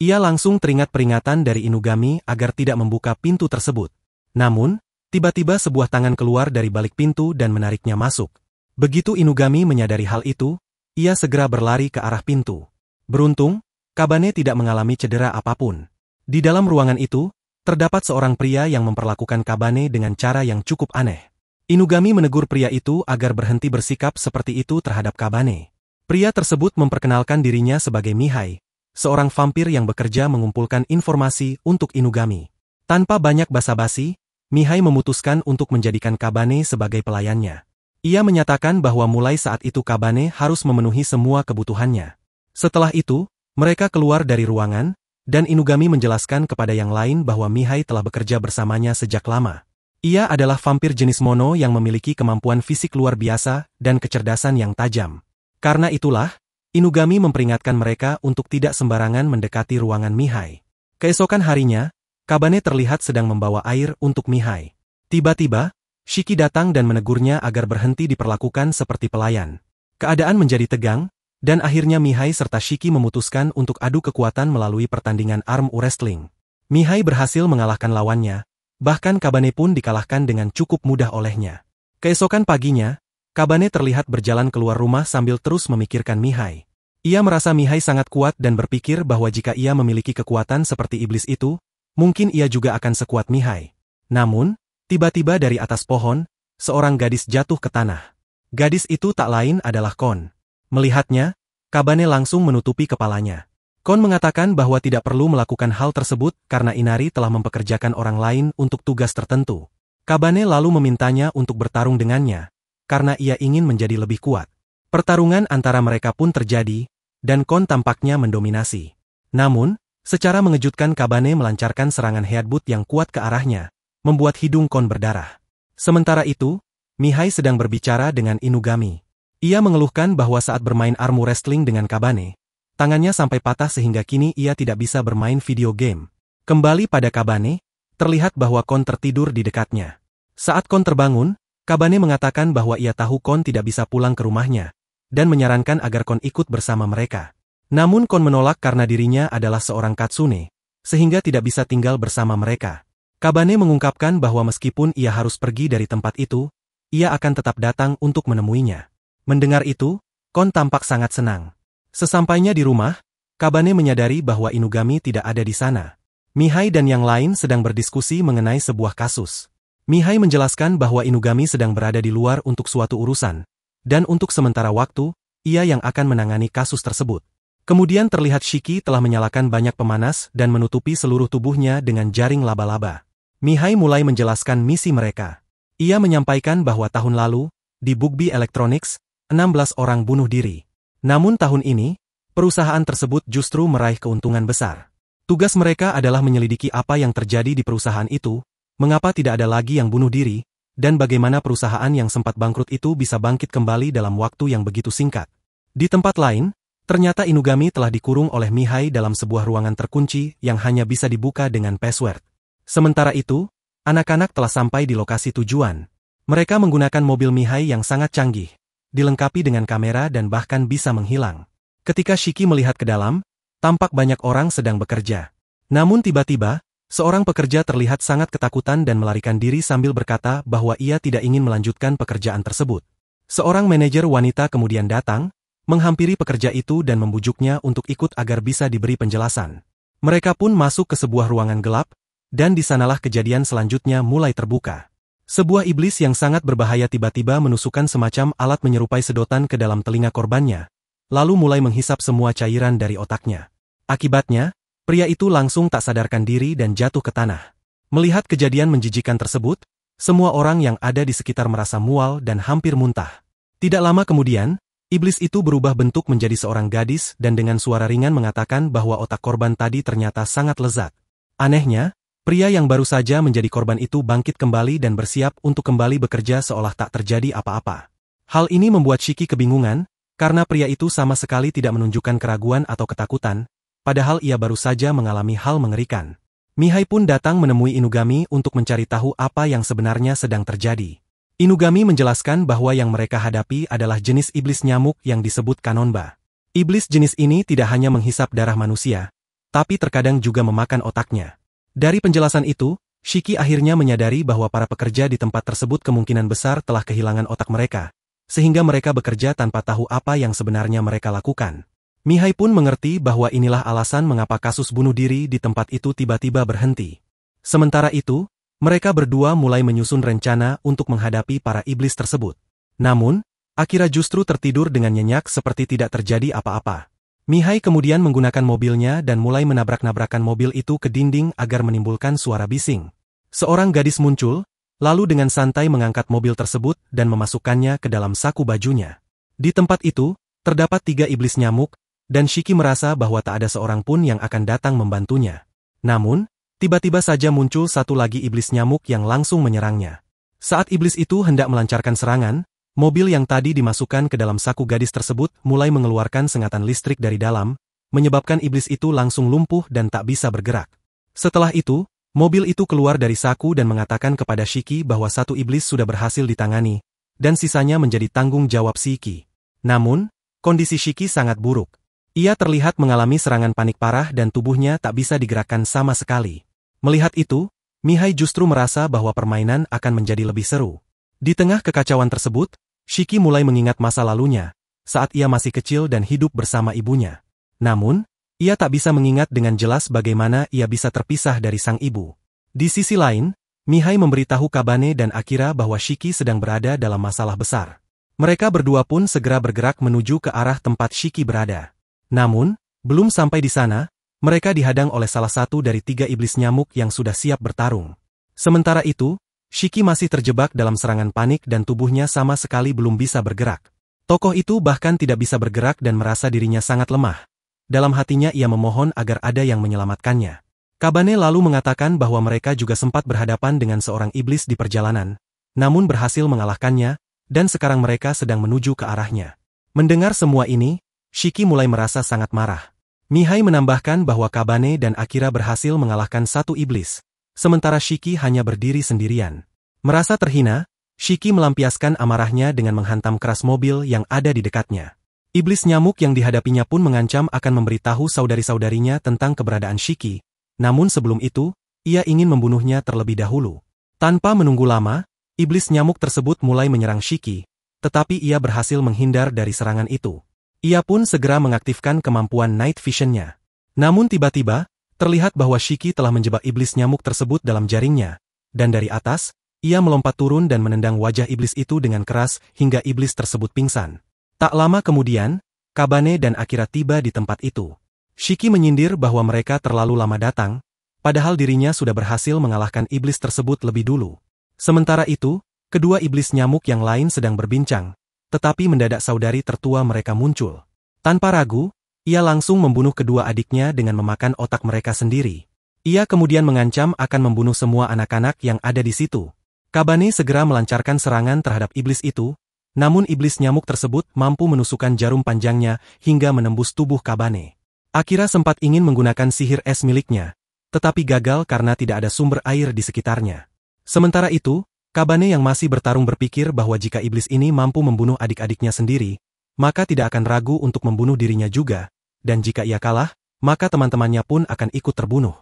Ia langsung teringat peringatan dari Inugami agar tidak membuka pintu tersebut. Namun, tiba-tiba sebuah tangan keluar dari balik pintu dan menariknya masuk. Begitu Inugami menyadari hal itu, ia segera berlari ke arah pintu. Beruntung, Kabane tidak mengalami cedera apapun. Di dalam ruangan itu, terdapat seorang pria yang memperlakukan Kabane dengan cara yang cukup aneh. Inugami menegur pria itu agar berhenti bersikap seperti itu terhadap Kabane. Pria tersebut memperkenalkan dirinya sebagai Mihai, seorang vampir yang bekerja mengumpulkan informasi untuk Inugami. Tanpa banyak basa-basi, Mihai memutuskan untuk menjadikan Kabane sebagai pelayannya. Ia menyatakan bahwa mulai saat itu Kabane harus memenuhi semua kebutuhannya. Setelah itu, mereka keluar dari ruangan, dan Inugami menjelaskan kepada yang lain bahwa Mihai telah bekerja bersamanya sejak lama. Ia adalah vampir jenis mono yang memiliki kemampuan fisik luar biasa dan kecerdasan yang tajam. Karena itulah, Inugami memperingatkan mereka untuk tidak sembarangan mendekati ruangan Mihai. Keesokan harinya, Kabane terlihat sedang membawa air untuk Mihai. Tiba-tiba, Shiki datang dan menegurnya agar berhenti diperlakukan seperti pelayan. Keadaan menjadi tegang, dan akhirnya Mihai serta Shiki memutuskan untuk adu kekuatan melalui pertandingan arm wrestling. Mihai berhasil mengalahkan lawannya, bahkan Kabane pun dikalahkan dengan cukup mudah olehnya. Keesokan paginya, Kabane terlihat berjalan keluar rumah sambil terus memikirkan Mihai. Ia merasa Mihai sangat kuat dan berpikir bahwa jika ia memiliki kekuatan seperti iblis itu, mungkin ia juga akan sekuat Mihai. Namun, tiba-tiba dari atas pohon, seorang gadis jatuh ke tanah. Gadis itu tak lain adalah Kon. Melihatnya, Kabane langsung menutupi kepalanya. Kon mengatakan bahwa tidak perlu melakukan hal tersebut karena Inari telah mempekerjakan orang lain untuk tugas tertentu. Kabane lalu memintanya untuk bertarung dengannya, karena ia ingin menjadi lebih kuat. Pertarungan antara mereka pun terjadi, dan Kon tampaknya mendominasi. Namun, secara mengejutkan Kabane melancarkan serangan headbutt yang kuat ke arahnya, membuat hidung Kon berdarah. Sementara itu, Mihai sedang berbicara dengan Inugami. Ia mengeluhkan bahwa saat bermain arm wrestling dengan Kabane, tangannya sampai patah sehingga kini ia tidak bisa bermain video game. Kembali pada Kabane, terlihat bahwa Kon tertidur di dekatnya. Saat Kon terbangun, Kabane mengatakan bahwa ia tahu Kon tidak bisa pulang ke rumahnya, dan menyarankan agar Kon ikut bersama mereka. Namun Kon menolak karena dirinya adalah seorang Katsune, sehingga tidak bisa tinggal bersama mereka. Kabane mengungkapkan bahwa meskipun ia harus pergi dari tempat itu, ia akan tetap datang untuk menemuinya. Mendengar itu, Kon tampak sangat senang. Sesampainya di rumah, Kabane menyadari bahwa Inugami tidak ada di sana. Mihai dan yang lain sedang berdiskusi mengenai sebuah kasus. Mihai menjelaskan bahwa Inugami sedang berada di luar untuk suatu urusan, dan untuk sementara waktu, ia yang akan menangani kasus tersebut. Kemudian terlihat Shiki telah menyalakan banyak pemanas dan menutupi seluruh tubuhnya dengan jaring laba-laba. Mihai mulai menjelaskan misi mereka. Ia menyampaikan bahwa tahun lalu, di Bugby Electronics, 16 orang bunuh diri. Namun tahun ini, perusahaan tersebut justru meraih keuntungan besar. Tugas mereka adalah menyelidiki apa yang terjadi di perusahaan itu, mengapa tidak ada lagi yang bunuh diri, dan bagaimana perusahaan yang sempat bangkrut itu bisa bangkit kembali dalam waktu yang begitu singkat. Di tempat lain, ternyata Inugami telah dikurung oleh Mihai dalam sebuah ruangan terkunci yang hanya bisa dibuka dengan password. Sementara itu, anak-anak telah sampai di lokasi tujuan. Mereka menggunakan mobil Mihai yang sangat canggih, dilengkapi dengan kamera dan bahkan bisa menghilang. Ketika Shiki melihat ke dalam, Tampak banyak orang sedang bekerja. Namun tiba-tiba, seorang pekerja terlihat sangat ketakutan dan melarikan diri sambil berkata bahwa ia tidak ingin melanjutkan pekerjaan tersebut. Seorang manajer wanita kemudian datang, menghampiri pekerja itu dan membujuknya untuk ikut agar bisa diberi penjelasan. Mereka pun masuk ke sebuah ruangan gelap, dan di sanalah kejadian selanjutnya mulai terbuka. Sebuah iblis yang sangat berbahaya tiba-tiba menusukkan semacam alat menyerupai sedotan ke dalam telinga korbannya, lalu mulai menghisap semua cairan dari otaknya. Akibatnya, pria itu langsung tak sadarkan diri dan jatuh ke tanah. Melihat kejadian menjijikan tersebut, semua orang yang ada di sekitar merasa mual dan hampir muntah. Tidak lama kemudian, iblis itu berubah bentuk menjadi seorang gadis dan dengan suara ringan mengatakan bahwa otak korban tadi ternyata sangat lezat. Anehnya, pria yang baru saja menjadi korban itu bangkit kembali dan bersiap untuk kembali bekerja seolah tak terjadi apa-apa. Hal ini membuat Shiki kebingungan, karena pria itu sama sekali tidak menunjukkan keraguan atau ketakutan, padahal ia baru saja mengalami hal mengerikan. Mihai pun datang menemui Inugami untuk mencari tahu apa yang sebenarnya sedang terjadi. Inugami menjelaskan bahwa yang mereka hadapi adalah jenis iblis nyamuk yang disebut Kanonba. Iblis jenis ini tidak hanya menghisap darah manusia, tapi terkadang juga memakan otaknya. Dari penjelasan itu, Shiki akhirnya menyadari bahwa para pekerja di tempat tersebut kemungkinan besar telah kehilangan otak mereka, sehingga mereka bekerja tanpa tahu apa yang sebenarnya mereka lakukan. Mihai pun mengerti bahwa inilah alasan mengapa kasus bunuh diri di tempat itu tiba-tiba berhenti. Sementara itu, mereka berdua mulai menyusun rencana untuk menghadapi para iblis tersebut. Namun, Akira justru tertidur dengan nyenyak seperti tidak terjadi apa-apa. Mihai kemudian menggunakan mobilnya dan mulai menabrak-nabrakan mobil itu ke dinding agar menimbulkan suara bising. Seorang gadis muncul, lalu dengan santai mengangkat mobil tersebut dan memasukkannya ke dalam saku bajunya. Di tempat itu, terdapat 3 iblis nyamuk, dan Shiki merasa bahwa tak ada seorang pun yang akan datang membantunya. Namun, tiba-tiba saja muncul satu lagi iblis nyamuk yang langsung menyerangnya. Saat iblis itu hendak melancarkan serangan, mobil yang tadi dimasukkan ke dalam saku gadis tersebut mulai mengeluarkan sengatan listrik dari dalam, menyebabkan iblis itu langsung lumpuh dan tak bisa bergerak. Setelah itu, mobil itu keluar dari saku dan mengatakan kepada Shiki bahwa satu iblis sudah berhasil ditangani, dan sisanya menjadi tanggung jawab Shiki. Namun, kondisi Shiki sangat buruk. Ia terlihat mengalami serangan panik parah dan tubuhnya tak bisa digerakkan sama sekali. Melihat itu, Mihai justru merasa bahwa permainan akan menjadi lebih seru. Di tengah kekacauan tersebut, Shiki mulai mengingat masa lalunya, saat ia masih kecil dan hidup bersama ibunya. Namun, ia tak bisa mengingat dengan jelas bagaimana ia bisa terpisah dari sang ibu. Di sisi lain, Mihai memberitahu Kabane dan Akira bahwa Shiki sedang berada dalam masalah besar. Mereka berdua pun segera bergerak menuju ke arah tempat Shiki berada. Namun, belum sampai di sana, mereka dihadang oleh salah satu dari 3 iblis nyamuk yang sudah siap bertarung. Sementara itu, Shiki masih terjebak dalam serangan panik dan tubuhnya sama sekali belum bisa bergerak. Tokoh itu bahkan tidak bisa bergerak dan merasa dirinya sangat lemah. Dalam hatinya ia memohon agar ada yang menyelamatkannya. Kabane lalu mengatakan bahwa mereka juga sempat berhadapan dengan seorang iblis di perjalanan, namun berhasil mengalahkannya, dan sekarang mereka sedang menuju ke arahnya. Mendengar semua ini, Shiki mulai merasa sangat marah. Mihai menambahkan bahwa Kabane dan Akira berhasil mengalahkan satu iblis, sementara Shiki hanya berdiri sendirian. Merasa terhina, Shiki melampiaskan amarahnya dengan menghantam keras mobil yang ada di dekatnya. Iblis nyamuk yang dihadapinya pun mengancam akan memberitahu saudari-saudarinya tentang keberadaan Shiki, namun sebelum itu, ia ingin membunuhnya terlebih dahulu. Tanpa menunggu lama, iblis nyamuk tersebut mulai menyerang Shiki, tetapi ia berhasil menghindar dari serangan itu. Ia pun segera mengaktifkan kemampuan Night Vision-nya. Namun tiba-tiba, terlihat bahwa Shiki telah menjebak iblis nyamuk tersebut dalam jaringnya, dan dari atas, ia melompat turun dan menendang wajah iblis itu dengan keras hingga iblis tersebut pingsan. Tak lama kemudian, Kabane dan Akira tiba di tempat itu. Shiki menyindir bahwa mereka terlalu lama datang, padahal dirinya sudah berhasil mengalahkan iblis tersebut lebih dulu. Sementara itu, kedua iblis nyamuk yang lain sedang berbincang, tetapi mendadak saudari tertua mereka muncul. Tanpa ragu, ia langsung membunuh kedua adiknya dengan memakan otak mereka sendiri. Ia kemudian mengancam akan membunuh semua anak-anak yang ada di situ. Kabane segera melancarkan serangan terhadap iblis itu, namun iblis nyamuk tersebut mampu menusukkan jarum panjangnya hingga menembus tubuh Kabane. Akira sempat ingin menggunakan sihir es miliknya, tetapi gagal karena tidak ada sumber air di sekitarnya. Sementara itu, Kabane yang masih bertarung berpikir bahwa jika iblis ini mampu membunuh adik-adiknya sendiri, maka tidak akan ragu untuk membunuh dirinya juga, dan jika ia kalah, maka teman-temannya pun akan ikut terbunuh.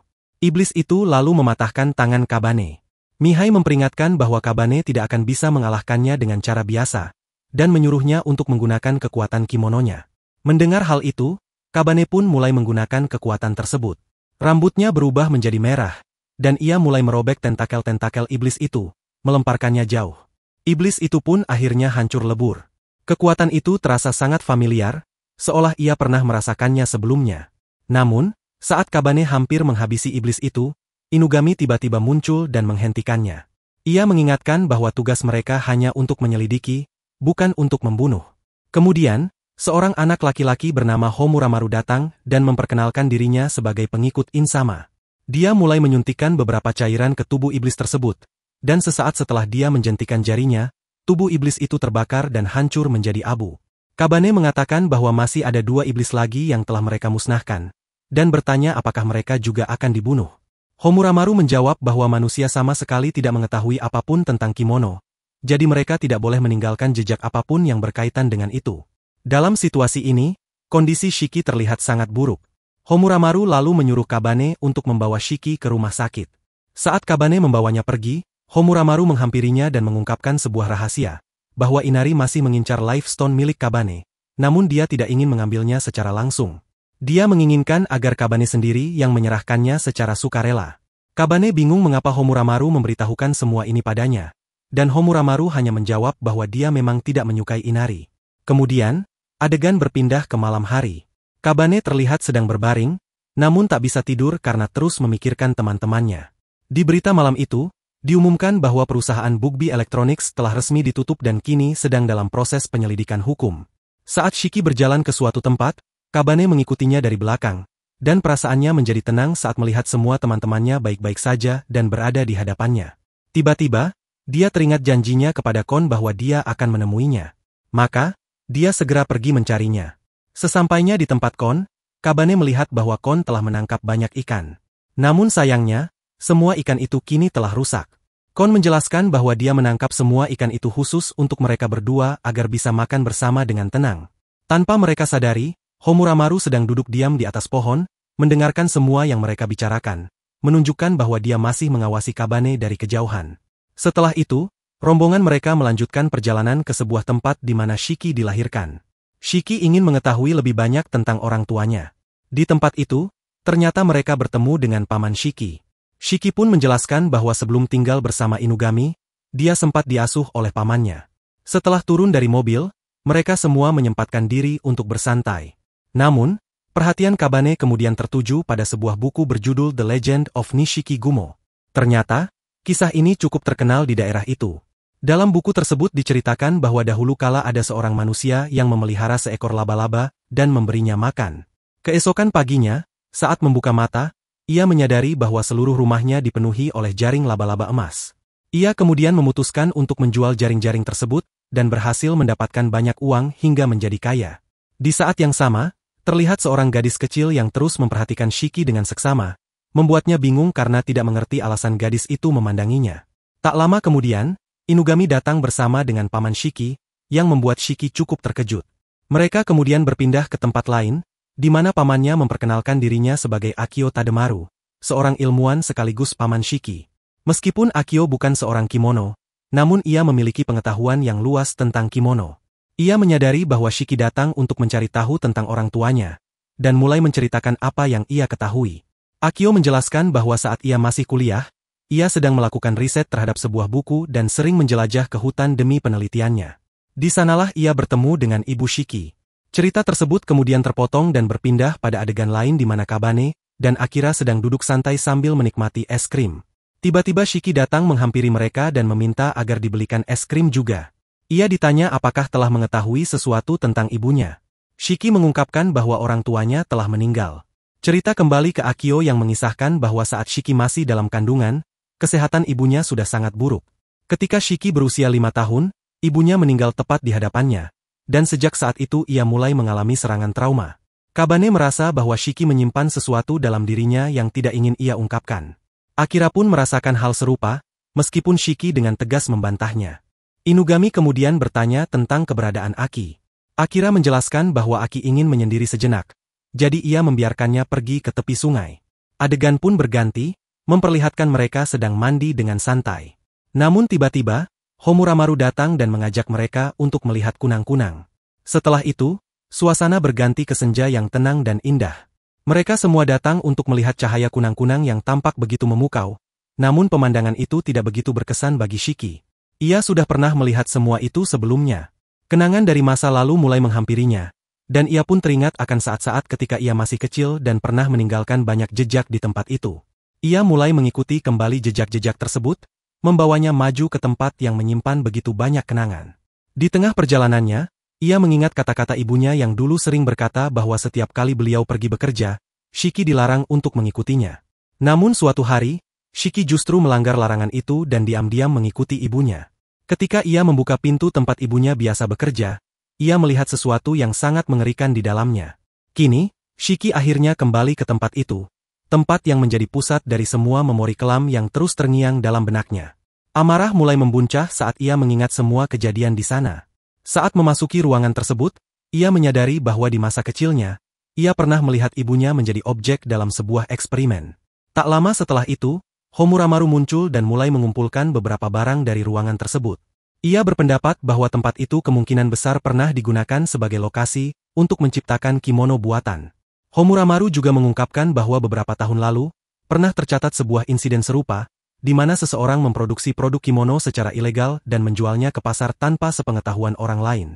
Iblis itu lalu mematahkan tangan Kabane. Mihai memperingatkan bahwa Kabane tidak akan bisa mengalahkannya dengan cara biasa, dan menyuruhnya untuk menggunakan kekuatan kimononya. Mendengar hal itu, Kabane pun mulai menggunakan kekuatan tersebut. Rambutnya berubah menjadi merah, dan ia mulai merobek tentakel-tentakel iblis itu, melemparkannya jauh. Iblis itu pun akhirnya hancur lebur. Kekuatan itu terasa sangat familiar, seolah ia pernah merasakannya sebelumnya. Namun, saat Kabane hampir menghabisi iblis itu, Inugami tiba-tiba muncul dan menghentikannya. Ia mengingatkan bahwa tugas mereka hanya untuk menyelidiki, bukan untuk membunuh. Kemudian, seorang anak laki-laki bernama Homuramaru datang dan memperkenalkan dirinya sebagai pengikut Insama. Dia mulai menyuntikkan beberapa cairan ke tubuh iblis tersebut, dan sesaat setelah dia menjentikan jarinya, tubuh iblis itu terbakar dan hancur menjadi abu. Kabane mengatakan bahwa masih ada 2 iblis lagi yang telah mereka musnahkan, dan bertanya apakah mereka juga akan dibunuh. Homuramaru menjawab bahwa manusia sama sekali tidak mengetahui apapun tentang kimono, jadi mereka tidak boleh meninggalkan jejak apapun yang berkaitan dengan itu. Dalam situasi ini, kondisi Shiki terlihat sangat buruk. Homuramaru lalu menyuruh Kabane untuk membawa Shiki ke rumah sakit. Saat Kabane membawanya pergi, Homuramaru menghampirinya dan mengungkapkan sebuah rahasia, bahwa Inari masih mengincar Life Stone milik Kabane, namun dia tidak ingin mengambilnya secara langsung. Dia menginginkan agar Kabane sendiri yang menyerahkannya secara sukarela. Kabane bingung mengapa Homuramaru memberitahukan semua ini padanya, dan Homuramaru hanya menjawab bahwa dia memang tidak menyukai Inari. Kemudian, adegan berpindah ke malam hari. Kabane terlihat sedang berbaring, namun tak bisa tidur karena terus memikirkan teman-temannya. Di berita malam itu, diumumkan bahwa perusahaan Bugby Electronics telah resmi ditutup dan kini sedang dalam proses penyelidikan hukum. Saat Shiki berjalan ke suatu tempat, Kabane mengikutinya dari belakang, dan perasaannya menjadi tenang saat melihat semua teman-temannya baik-baik saja dan berada di hadapannya. Tiba-tiba, dia teringat janjinya kepada Kon bahwa dia akan menemuinya. Maka, dia segera pergi mencarinya. Sesampainya di tempat Kon, Kabane melihat bahwa Kon telah menangkap banyak ikan. Namun sayangnya, semua ikan itu kini telah rusak. Kon menjelaskan bahwa dia menangkap semua ikan itu khusus untuk mereka berdua agar bisa makan bersama dengan tenang. Tanpa mereka sadari, Homuramaru sedang duduk diam di atas pohon, mendengarkan semua yang mereka bicarakan, menunjukkan bahwa dia masih mengawasi Kabane dari kejauhan. Setelah itu, rombongan mereka melanjutkan perjalanan ke sebuah tempat di mana Shiki dilahirkan. Shiki ingin mengetahui lebih banyak tentang orang tuanya. Di tempat itu, ternyata mereka bertemu dengan paman Shiki. Shiki pun menjelaskan bahwa sebelum tinggal bersama Inugami, dia sempat diasuh oleh pamannya. Setelah turun dari mobil, mereka semua menyempatkan diri untuk bersantai. Namun, perhatian Kabane kemudian tertuju pada sebuah buku berjudul The Legend of Nishiki Gumo. Ternyata, kisah ini cukup terkenal di daerah itu. Dalam buku tersebut diceritakan bahwa dahulu kala ada seorang manusia yang memelihara seekor laba-laba dan memberinya makan. Keesokan paginya, saat membuka mata, ia menyadari bahwa seluruh rumahnya dipenuhi oleh jaring laba-laba emas. Ia kemudian memutuskan untuk menjual jaring-jaring tersebut dan berhasil mendapatkan banyak uang hingga menjadi kaya. Di saat yang sama, terlihat seorang gadis kecil yang terus memperhatikan Shiki dengan seksama, membuatnya bingung karena tidak mengerti alasan gadis itu memandanginya. Tak lama kemudian, Inugami datang bersama dengan paman Shiki, yang membuat Shiki cukup terkejut. Mereka kemudian berpindah ke tempat lain, di mana pamannya memperkenalkan dirinya sebagai Akio Tademaru, seorang ilmuwan sekaligus paman Shiki. Meskipun Akio bukan seorang kimono, namun ia memiliki pengetahuan yang luas tentang kimono. Ia menyadari bahwa Shiki datang untuk mencari tahu tentang orang tuanya, dan mulai menceritakan apa yang ia ketahui. Akio menjelaskan bahwa saat ia masih kuliah, ia sedang melakukan riset terhadap sebuah buku dan sering menjelajah ke hutan demi penelitiannya. Di sanalah ia bertemu dengan ibu Shiki. Cerita tersebut kemudian terpotong dan berpindah pada adegan lain di mana Kabane dan Akira sedang duduk santai sambil menikmati es krim. Tiba-tiba Shiki datang menghampiri mereka dan meminta agar dibelikan es krim juga. Ia ditanya apakah telah mengetahui sesuatu tentang ibunya. Shiki mengungkapkan bahwa orang tuanya telah meninggal. Cerita kembali ke Akio yang mengisahkan bahwa saat Shiki masih dalam kandungan, kesehatan ibunya sudah sangat buruk. Ketika Shiki berusia 5 tahun, ibunya meninggal tepat di hadapannya, dan sejak saat itu ia mulai mengalami serangan trauma. Kabane merasa bahwa Shiki menyimpan sesuatu dalam dirinya yang tidak ingin ia ungkapkan. Akira pun merasakan hal serupa, meskipun Shiki dengan tegas membantahnya. Inugami kemudian bertanya tentang keberadaan Aki. Akira menjelaskan bahwa Aki ingin menyendiri sejenak, jadi ia membiarkannya pergi ke tepi sungai. Adegan pun berganti, memperlihatkan mereka sedang mandi dengan santai. Namun tiba-tiba, Homuramaru datang dan mengajak mereka untuk melihat kunang-kunang. Setelah itu, suasana berganti ke senja yang tenang dan indah. Mereka semua datang untuk melihat cahaya kunang-kunang yang tampak begitu memukau, namun pemandangan itu tidak begitu berkesan bagi Shiki. Ia sudah pernah melihat semua itu sebelumnya. Kenangan dari masa lalu mulai menghampirinya, dan ia pun teringat akan saat-saat ketika ia masih kecil dan pernah meninggalkan banyak jejak di tempat itu. Ia mulai mengikuti kembali jejak-jejak tersebut, membawanya maju ke tempat yang menyimpan begitu banyak kenangan. Di tengah perjalanannya, ia mengingat kata-kata ibunya yang dulu sering berkata bahwa setiap kali beliau pergi bekerja, Shiki dilarang untuk mengikutinya. Namun suatu hari, Shiki justru melanggar larangan itu dan diam-diam mengikuti ibunya. Ketika ia membuka pintu tempat ibunya biasa bekerja, ia melihat sesuatu yang sangat mengerikan di dalamnya. Kini, Shiki akhirnya kembali ke tempat itu, tempat yang menjadi pusat dari semua memori kelam yang terus terngiang dalam benaknya. Amarah mulai membuncah saat ia mengingat semua kejadian di sana. Saat memasuki ruangan tersebut, ia menyadari bahwa di masa kecilnya, ia pernah melihat ibunya menjadi objek dalam sebuah eksperimen. Tak lama setelah itu, Homuramaru muncul dan mulai mengumpulkan beberapa barang dari ruangan tersebut. Ia berpendapat bahwa tempat itu kemungkinan besar pernah digunakan sebagai lokasi untuk menciptakan kimono buatan. Homuramaru juga mengungkapkan bahwa beberapa tahun lalu, pernah tercatat sebuah insiden serupa, di mana seseorang memproduksi produk kimono secara ilegal dan menjualnya ke pasar tanpa sepengetahuan orang lain.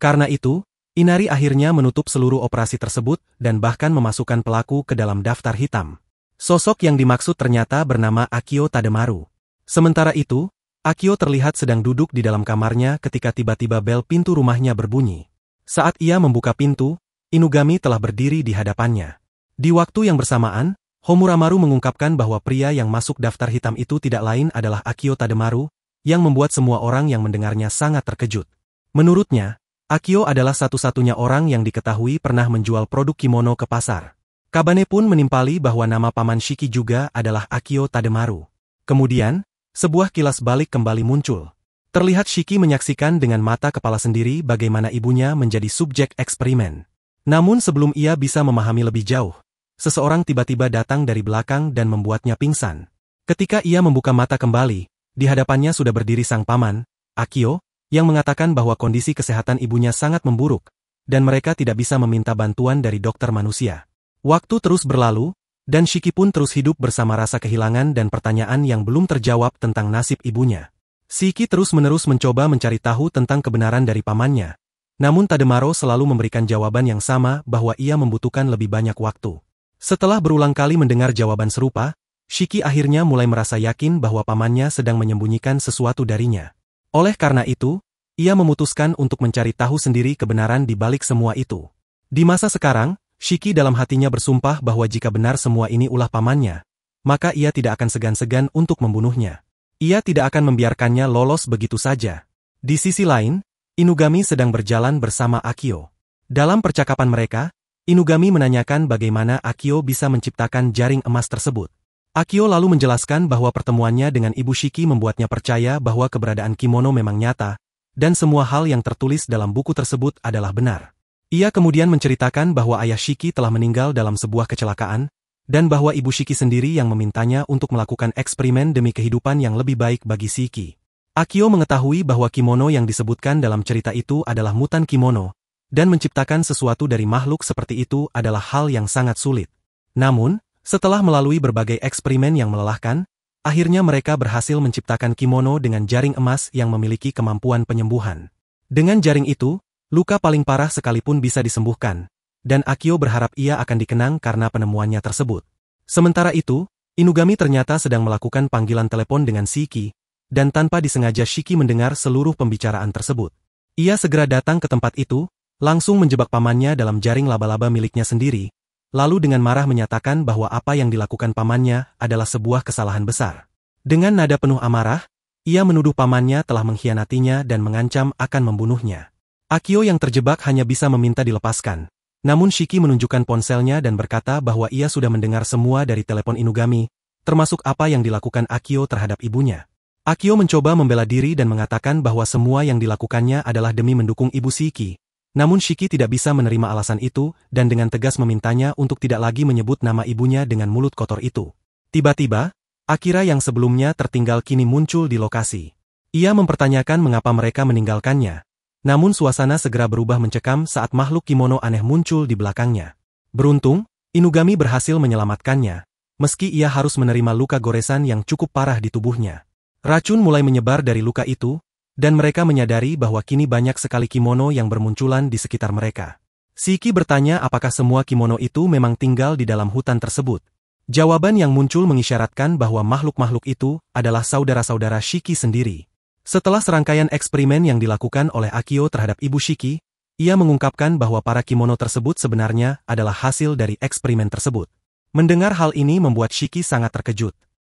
Karena itu, Inari akhirnya menutup seluruh operasi tersebut dan bahkan memasukkan pelaku ke dalam daftar hitam. Sosok yang dimaksud ternyata bernama Akio Tademaru. Sementara itu, Akio terlihat sedang duduk di dalam kamarnya ketika tiba-tiba bel pintu rumahnya berbunyi. Saat ia membuka pintu, Inugami telah berdiri di hadapannya. Di waktu yang bersamaan, Homuramaru mengungkapkan bahwa pria yang masuk daftar hitam itu tidak lain adalah Akio Tademaru, yang membuat semua orang yang mendengarnya sangat terkejut. Menurutnya, Akio adalah satu-satunya orang yang diketahui pernah menjual produk kimono ke pasar. Kabane pun menimpali bahwa nama paman Shiki juga adalah Akio Tademaru. Kemudian, sebuah kilas balik kembali muncul. Terlihat Shiki menyaksikan dengan mata kepala sendiri bagaimana ibunya menjadi subjek eksperimen. Namun sebelum ia bisa memahami lebih jauh, seseorang tiba-tiba datang dari belakang dan membuatnya pingsan. Ketika ia membuka mata kembali, di hadapannya sudah berdiri sang paman, Akio, yang mengatakan bahwa kondisi kesehatan ibunya sangat memburuk, dan mereka tidak bisa meminta bantuan dari dokter manusia. Waktu terus berlalu, dan Shiki pun terus hidup bersama rasa kehilangan dan pertanyaan yang belum terjawab tentang nasib ibunya. Shiki terus-menerus mencoba mencari tahu tentang kebenaran dari pamannya, namun Tademaru selalu memberikan jawaban yang sama bahwa ia membutuhkan lebih banyak waktu. Setelah berulang kali mendengar jawaban serupa, Shiki akhirnya mulai merasa yakin bahwa pamannya sedang menyembunyikan sesuatu darinya. Oleh karena itu, ia memutuskan untuk mencari tahu sendiri kebenaran di balik semua itu. Di masa sekarang, Shiki dalam hatinya bersumpah bahwa jika benar semua ini ulah pamannya, maka ia tidak akan segan-segan untuk membunuhnya. Ia tidak akan membiarkannya lolos begitu saja. Di sisi lain, Inugami sedang berjalan bersama Akio. Dalam percakapan mereka, Inugami menanyakan bagaimana Akio bisa menciptakan jaring emas tersebut. Akio lalu menjelaskan bahwa pertemuannya dengan Ibu Shiki membuatnya percaya bahwa keberadaan kimono memang nyata, dan semua hal yang tertulis dalam buku tersebut adalah benar. Ia kemudian menceritakan bahwa ayah Shiki telah meninggal dalam sebuah kecelakaan, dan bahwa Ibu Shiki sendiri yang memintanya untuk melakukan eksperimen demi kehidupan yang lebih baik bagi Shiki. Akio mengetahui bahwa kimono yang disebutkan dalam cerita itu adalah mutan kimono, dan menciptakan sesuatu dari makhluk seperti itu adalah hal yang sangat sulit. Namun, setelah melalui berbagai eksperimen yang melelahkan, akhirnya mereka berhasil menciptakan kimono dengan jaring emas yang memiliki kemampuan penyembuhan. Dengan jaring itu, luka paling parah sekalipun bisa disembuhkan, dan Akio berharap ia akan dikenang karena penemuannya tersebut. Sementara itu, Inugami ternyata sedang melakukan panggilan telepon dengan Shiki, dan tanpa disengaja Shiki mendengar seluruh pembicaraan tersebut. Ia segera datang ke tempat itu, langsung menjebak pamannya dalam jaring laba-laba miliknya sendiri, lalu dengan marah menyatakan bahwa apa yang dilakukan pamannya adalah sebuah kesalahan besar. Dengan nada penuh amarah, ia menuduh pamannya telah mengkhianatinya dan mengancam akan membunuhnya. Akio yang terjebak hanya bisa meminta dilepaskan, namun Shiki menunjukkan ponselnya dan berkata bahwa ia sudah mendengar semua dari telepon Inugami, termasuk apa yang dilakukan Akio terhadap ibunya. Akio mencoba membela diri dan mengatakan bahwa semua yang dilakukannya adalah demi mendukung Ibu Shiki. Namun Shiki tidak bisa menerima alasan itu dan dengan tegas memintanya untuk tidak lagi menyebut nama ibunya dengan mulut kotor itu. Tiba-tiba, Akira yang sebelumnya tertinggal kini muncul di lokasi. Ia mempertanyakan mengapa mereka meninggalkannya. Namun suasana segera berubah mencekam saat makhluk kimono aneh muncul di belakangnya. Beruntung, Inugami berhasil menyelamatkannya, meski ia harus menerima luka goresan yang cukup parah di tubuhnya. Racun mulai menyebar dari luka itu, dan mereka menyadari bahwa kini banyak sekali kimono yang bermunculan di sekitar mereka. Shiki bertanya apakah semua kimono itu memang tinggal di dalam hutan tersebut. Jawaban yang muncul mengisyaratkan bahwa makhluk-makhluk itu adalah saudara-saudara Shiki sendiri. Setelah serangkaian eksperimen yang dilakukan oleh Akio terhadap ibu Shiki, ia mengungkapkan bahwa para kimono tersebut sebenarnya adalah hasil dari eksperimen tersebut. Mendengar hal ini membuat Shiki sangat terkejut.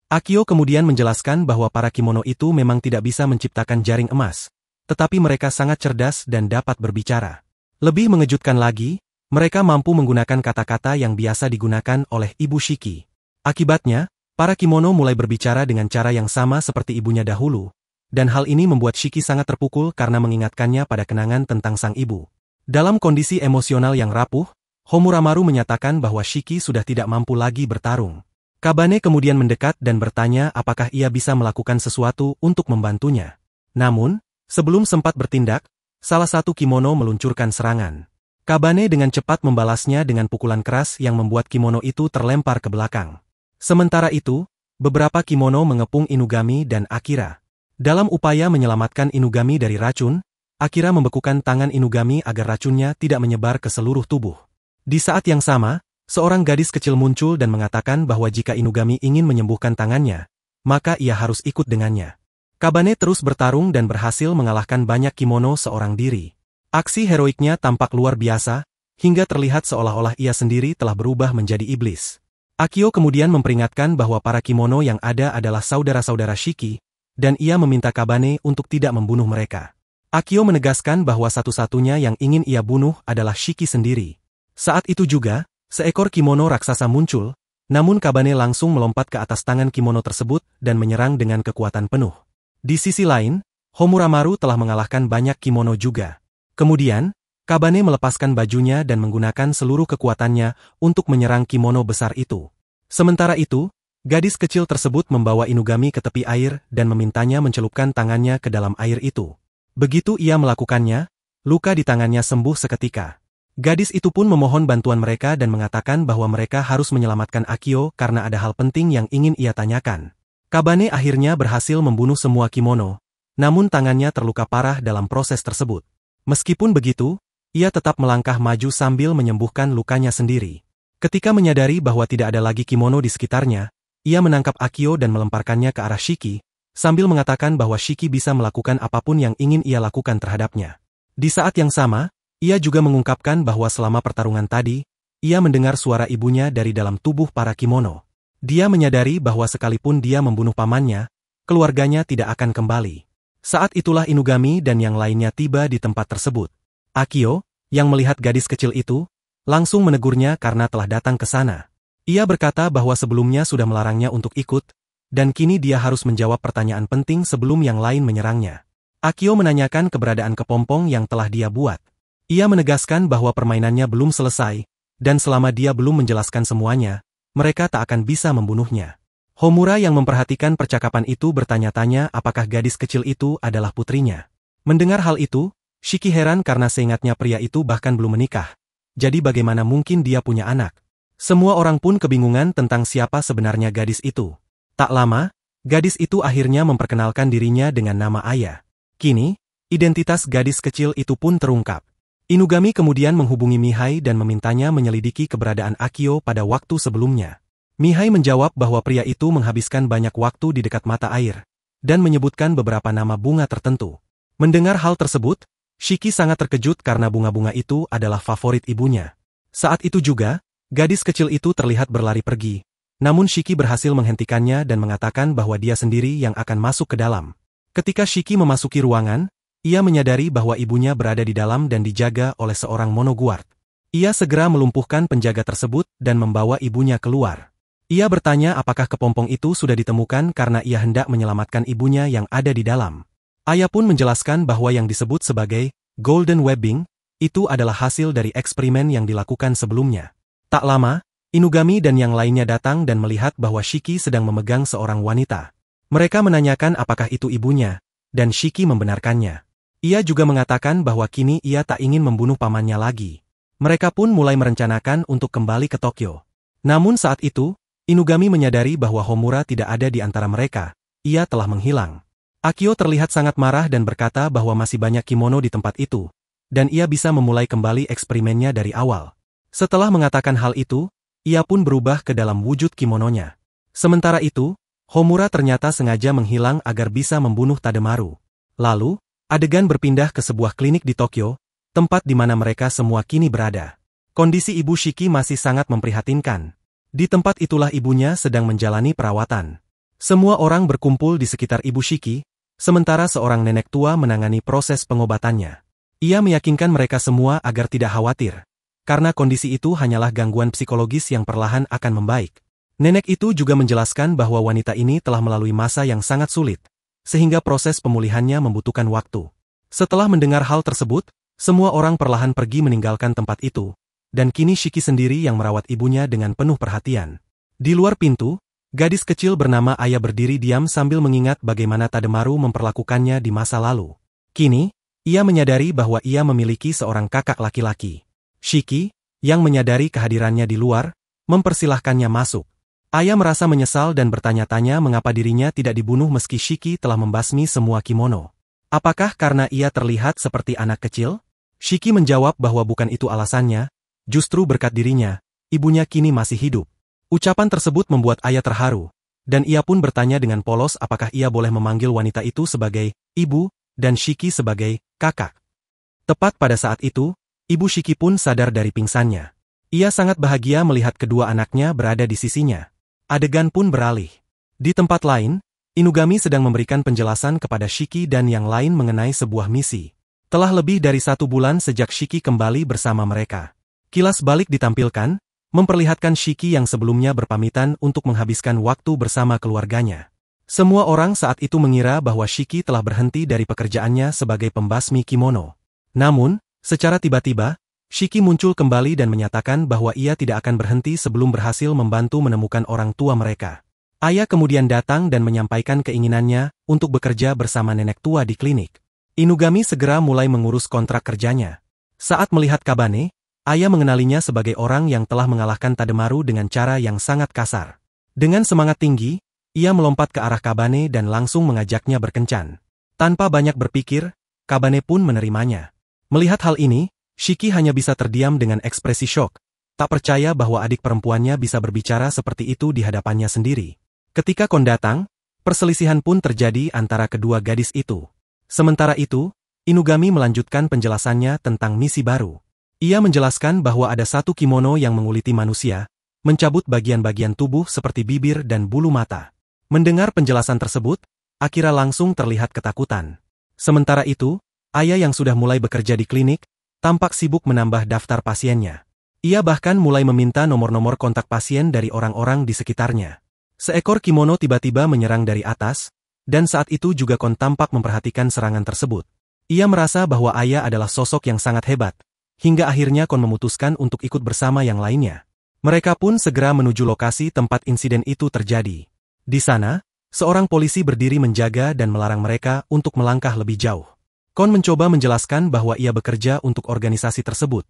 Akio kemudian menjelaskan bahwa para kimono itu memang tidak bisa menciptakan jaring emas, tetapi mereka sangat cerdas dan dapat berbicara. Lebih mengejutkan lagi, mereka mampu menggunakan kata-kata yang biasa digunakan oleh ibu Shiki. Akibatnya, para kimono mulai berbicara dengan cara yang sama seperti ibunya dahulu, dan hal ini membuat Shiki sangat terpukul karena mengingatkannya pada kenangan tentang sang ibu. Dalam kondisi emosional yang rapuh, Homuramaru menyatakan bahwa Shiki sudah tidak mampu lagi bertarung. Kabane kemudian mendekat dan bertanya apakah ia bisa melakukan sesuatu untuk membantunya. Namun, sebelum sempat bertindak, salah satu kimono meluncurkan serangan. Kabane dengan cepat membalasnya dengan pukulan keras yang membuat kimono itu terlempar ke belakang. Sementara itu, beberapa kimono mengepung Inugami dan Akira. Dalam upaya menyelamatkan Inugami dari racun, Akira membekukan tangan Inugami agar racunnya tidak menyebar ke seluruh tubuh. Di saat yang sama, seorang gadis kecil muncul dan mengatakan bahwa jika Inugami ingin menyembuhkan tangannya, maka ia harus ikut dengannya. Kabane terus bertarung dan berhasil mengalahkan banyak kimono seorang diri. Aksi heroiknya tampak luar biasa, hingga terlihat seolah-olah ia sendiri telah berubah menjadi iblis. Akio kemudian memperingatkan bahwa para kimono yang ada adalah saudara-saudara Shiki, dan ia meminta Kabane untuk tidak membunuh mereka. Akio menegaskan bahwa satu-satunya yang ingin ia bunuh adalah Shiki sendiri. Saat itu juga, seekor kimono raksasa muncul, namun Kabane langsung melompat ke atas tangan kimono tersebut dan menyerang dengan kekuatan penuh. Di sisi lain, Homuramaru telah mengalahkan banyak kimono juga. Kemudian, Kabane melepaskan bajunya dan menggunakan seluruh kekuatannya untuk menyerang kimono besar itu. Sementara itu, gadis kecil tersebut membawa Inugami ke tepi air dan memintanya mencelupkan tangannya ke dalam air itu. Begitu ia melakukannya, luka di tangannya sembuh seketika. Gadis itu pun memohon bantuan mereka dan mengatakan bahwa mereka harus menyelamatkan Akio karena ada hal penting yang ingin ia tanyakan. Kabane akhirnya berhasil membunuh semua kimono, namun tangannya terluka parah dalam proses tersebut. Meskipun begitu, ia tetap melangkah maju sambil menyembuhkan lukanya sendiri. Ketika menyadari bahwa tidak ada lagi kimono di sekitarnya, ia menangkap Akio dan melemparkannya ke arah Shiki, sambil mengatakan bahwa Shiki bisa melakukan apapun yang ingin ia lakukan terhadapnya. Di saat yang sama, ia juga mengungkapkan bahwa selama pertarungan tadi, ia mendengar suara ibunya dari dalam tubuh para kimono. Dia menyadari bahwa sekalipun dia membunuh pamannya, keluarganya tidak akan kembali. Saat itulah Inugami dan yang lainnya tiba di tempat tersebut. Akio, yang melihat gadis kecil itu, langsung menegurnya karena telah datang ke sana. Ia berkata bahwa sebelumnya sudah melarangnya untuk ikut, dan kini dia harus menjawab pertanyaan penting sebelum yang lain menyerangnya. Akio menanyakan keberadaan kepompong yang telah dia buat. Ia menegaskan bahwa permainannya belum selesai, dan selama dia belum menjelaskan semuanya, mereka tak akan bisa membunuhnya. Homura yang memperhatikan percakapan itu bertanya-tanya apakah gadis kecil itu adalah putrinya. Mendengar hal itu, Shiki heran karena seingatnya pria itu bahkan belum menikah. Jadi bagaimana mungkin dia punya anak? Semua orang pun kebingungan tentang siapa sebenarnya gadis itu. Tak lama, gadis itu akhirnya memperkenalkan dirinya dengan nama Aya. Kini, identitas gadis kecil itu pun terungkap. Inugami kemudian menghubungi Mihai dan memintanya menyelidiki keberadaan Akio pada waktu sebelumnya. Mihai menjawab bahwa pria itu menghabiskan banyak waktu di dekat mata air, dan menyebutkan beberapa nama bunga tertentu. Mendengar hal tersebut, Shiki sangat terkejut karena bunga-bunga itu adalah favorit ibunya. Saat itu juga, gadis kecil itu terlihat berlari pergi, namun Shiki berhasil menghentikannya dan mengatakan bahwa dia sendiri yang akan masuk ke dalam. Ketika Shiki memasuki ruangan, ia menyadari bahwa ibunya berada di dalam dan dijaga oleh seorang monoguard. Ia segera melumpuhkan penjaga tersebut dan membawa ibunya keluar. Ia bertanya apakah kepompong itu sudah ditemukan karena ia hendak menyelamatkan ibunya yang ada di dalam. Aya pun menjelaskan bahwa yang disebut sebagai golden webbing Itu adalah hasil dari eksperimen yang dilakukan sebelumnya. Tak lama, Inugami dan yang lainnya datang dan melihat bahwa Shiki sedang memegang seorang wanita. Mereka menanyakan apakah itu ibunya, dan Shiki membenarkannya. Ia juga mengatakan bahwa kini ia tak ingin membunuh pamannya lagi. Mereka pun mulai merencanakan untuk kembali ke Tokyo. Namun saat itu, Inugami menyadari bahwa Homura tidak ada di antara mereka. Ia telah menghilang. Akio terlihat sangat marah dan berkata bahwa masih banyak kimono di tempat itu, dan ia bisa memulai kembali eksperimennya dari awal. Setelah mengatakan hal itu, ia pun berubah ke dalam wujud kimononya. Sementara itu, Homura ternyata sengaja menghilang agar bisa membunuh Tademaru. Lalu, adegan berpindah ke sebuah klinik di Tokyo, tempat di mana mereka semua kini berada. Kondisi ibu Shiki masih sangat memprihatinkan. Di tempat itulah ibunya sedang menjalani perawatan. Semua orang berkumpul di sekitar ibu Shiki, sementara seorang nenek tua menangani proses pengobatannya. Ia meyakinkan mereka semua agar tidak khawatir, karena kondisi itu hanyalah gangguan psikologis yang perlahan akan membaik. Nenek itu juga menjelaskan bahwa wanita ini telah melalui masa yang sangat sulit, sehingga proses pemulihannya membutuhkan waktu. Setelah mendengar hal tersebut, semua orang perlahan pergi meninggalkan tempat itu, dan kini Shiki sendiri yang merawat ibunya dengan penuh perhatian. Di luar pintu, gadis kecil bernama Aya berdiri diam sambil mengingat bagaimana Tademaru memperlakukannya di masa lalu. Kini, ia menyadari bahwa ia memiliki seorang kakak laki-laki. Shiki, yang menyadari kehadirannya di luar, mempersilahkannya masuk. Aya merasa menyesal dan bertanya-tanya mengapa dirinya tidak dibunuh meski Shiki telah membasmi semua kimono. Apakah karena ia terlihat seperti anak kecil? Shiki menjawab bahwa bukan itu alasannya, justru berkat dirinya, ibunya kini masih hidup. Ucapan tersebut membuat Aya terharu, dan ia pun bertanya dengan polos apakah ia boleh memanggil wanita itu sebagai ibu, dan Shiki sebagai kakak. Tepat pada saat itu, ibu Shiki pun sadar dari pingsannya. Ia sangat bahagia melihat kedua anaknya berada di sisinya. Adegan pun beralih. Di tempat lain, Inugami sedang memberikan penjelasan kepada Shiki dan yang lain mengenai sebuah misi. Telah lebih dari 1 bulan sejak Shiki kembali bersama mereka. Kilas balik ditampilkan, memperlihatkan Shiki yang sebelumnya berpamitan untuk menghabiskan waktu bersama keluarganya. Semua orang saat itu mengira bahwa Shiki telah berhenti dari pekerjaannya sebagai pembasmi kimono. Namun, secara tiba-tiba, Shiki muncul kembali dan menyatakan bahwa ia tidak akan berhenti sebelum berhasil membantu menemukan orang tua mereka. Aya kemudian datang dan menyampaikan keinginannya untuk bekerja bersama nenek tua di klinik. Inugami segera mulai mengurus kontrak kerjanya. Saat melihat Kabane, Aya mengenalinya sebagai orang yang telah mengalahkan Tademaru dengan cara yang sangat kasar. Dengan semangat tinggi, ia melompat ke arah Kabane dan langsung mengajaknya berkencan. Tanpa banyak berpikir, Kabane pun menerimanya. Melihat hal ini, Shiki hanya bisa terdiam dengan ekspresi syok, tak percaya bahwa adik perempuannya bisa berbicara seperti itu di hadapannya sendiri. Ketika Kon datang, perselisihan pun terjadi antara kedua gadis itu. Sementara itu, Inugami melanjutkan penjelasannya tentang misi baru. Ia menjelaskan bahwa ada satu kimono yang menguliti manusia, mencabut bagian-bagian tubuh seperti bibir dan bulu mata. Mendengar penjelasan tersebut, Akira langsung terlihat ketakutan. Sementara itu, Aya yang sudah mulai bekerja di klinik, tampak sibuk menambah daftar pasiennya. Ia bahkan mulai meminta nomor-nomor kontak pasien dari orang-orang di sekitarnya. Seekor kimono tiba-tiba menyerang dari atas, dan saat itu juga Kon tampak memperhatikan serangan tersebut. Ia merasa bahwa Aya adalah sosok yang sangat hebat, hingga akhirnya Kon memutuskan untuk ikut bersama yang lainnya. Mereka pun segera menuju lokasi tempat insiden itu terjadi. Di sana, seorang polisi berdiri menjaga dan melarang mereka untuk melangkah lebih jauh. Kon mencoba menjelaskan bahwa ia bekerja untuk organisasi tersebut,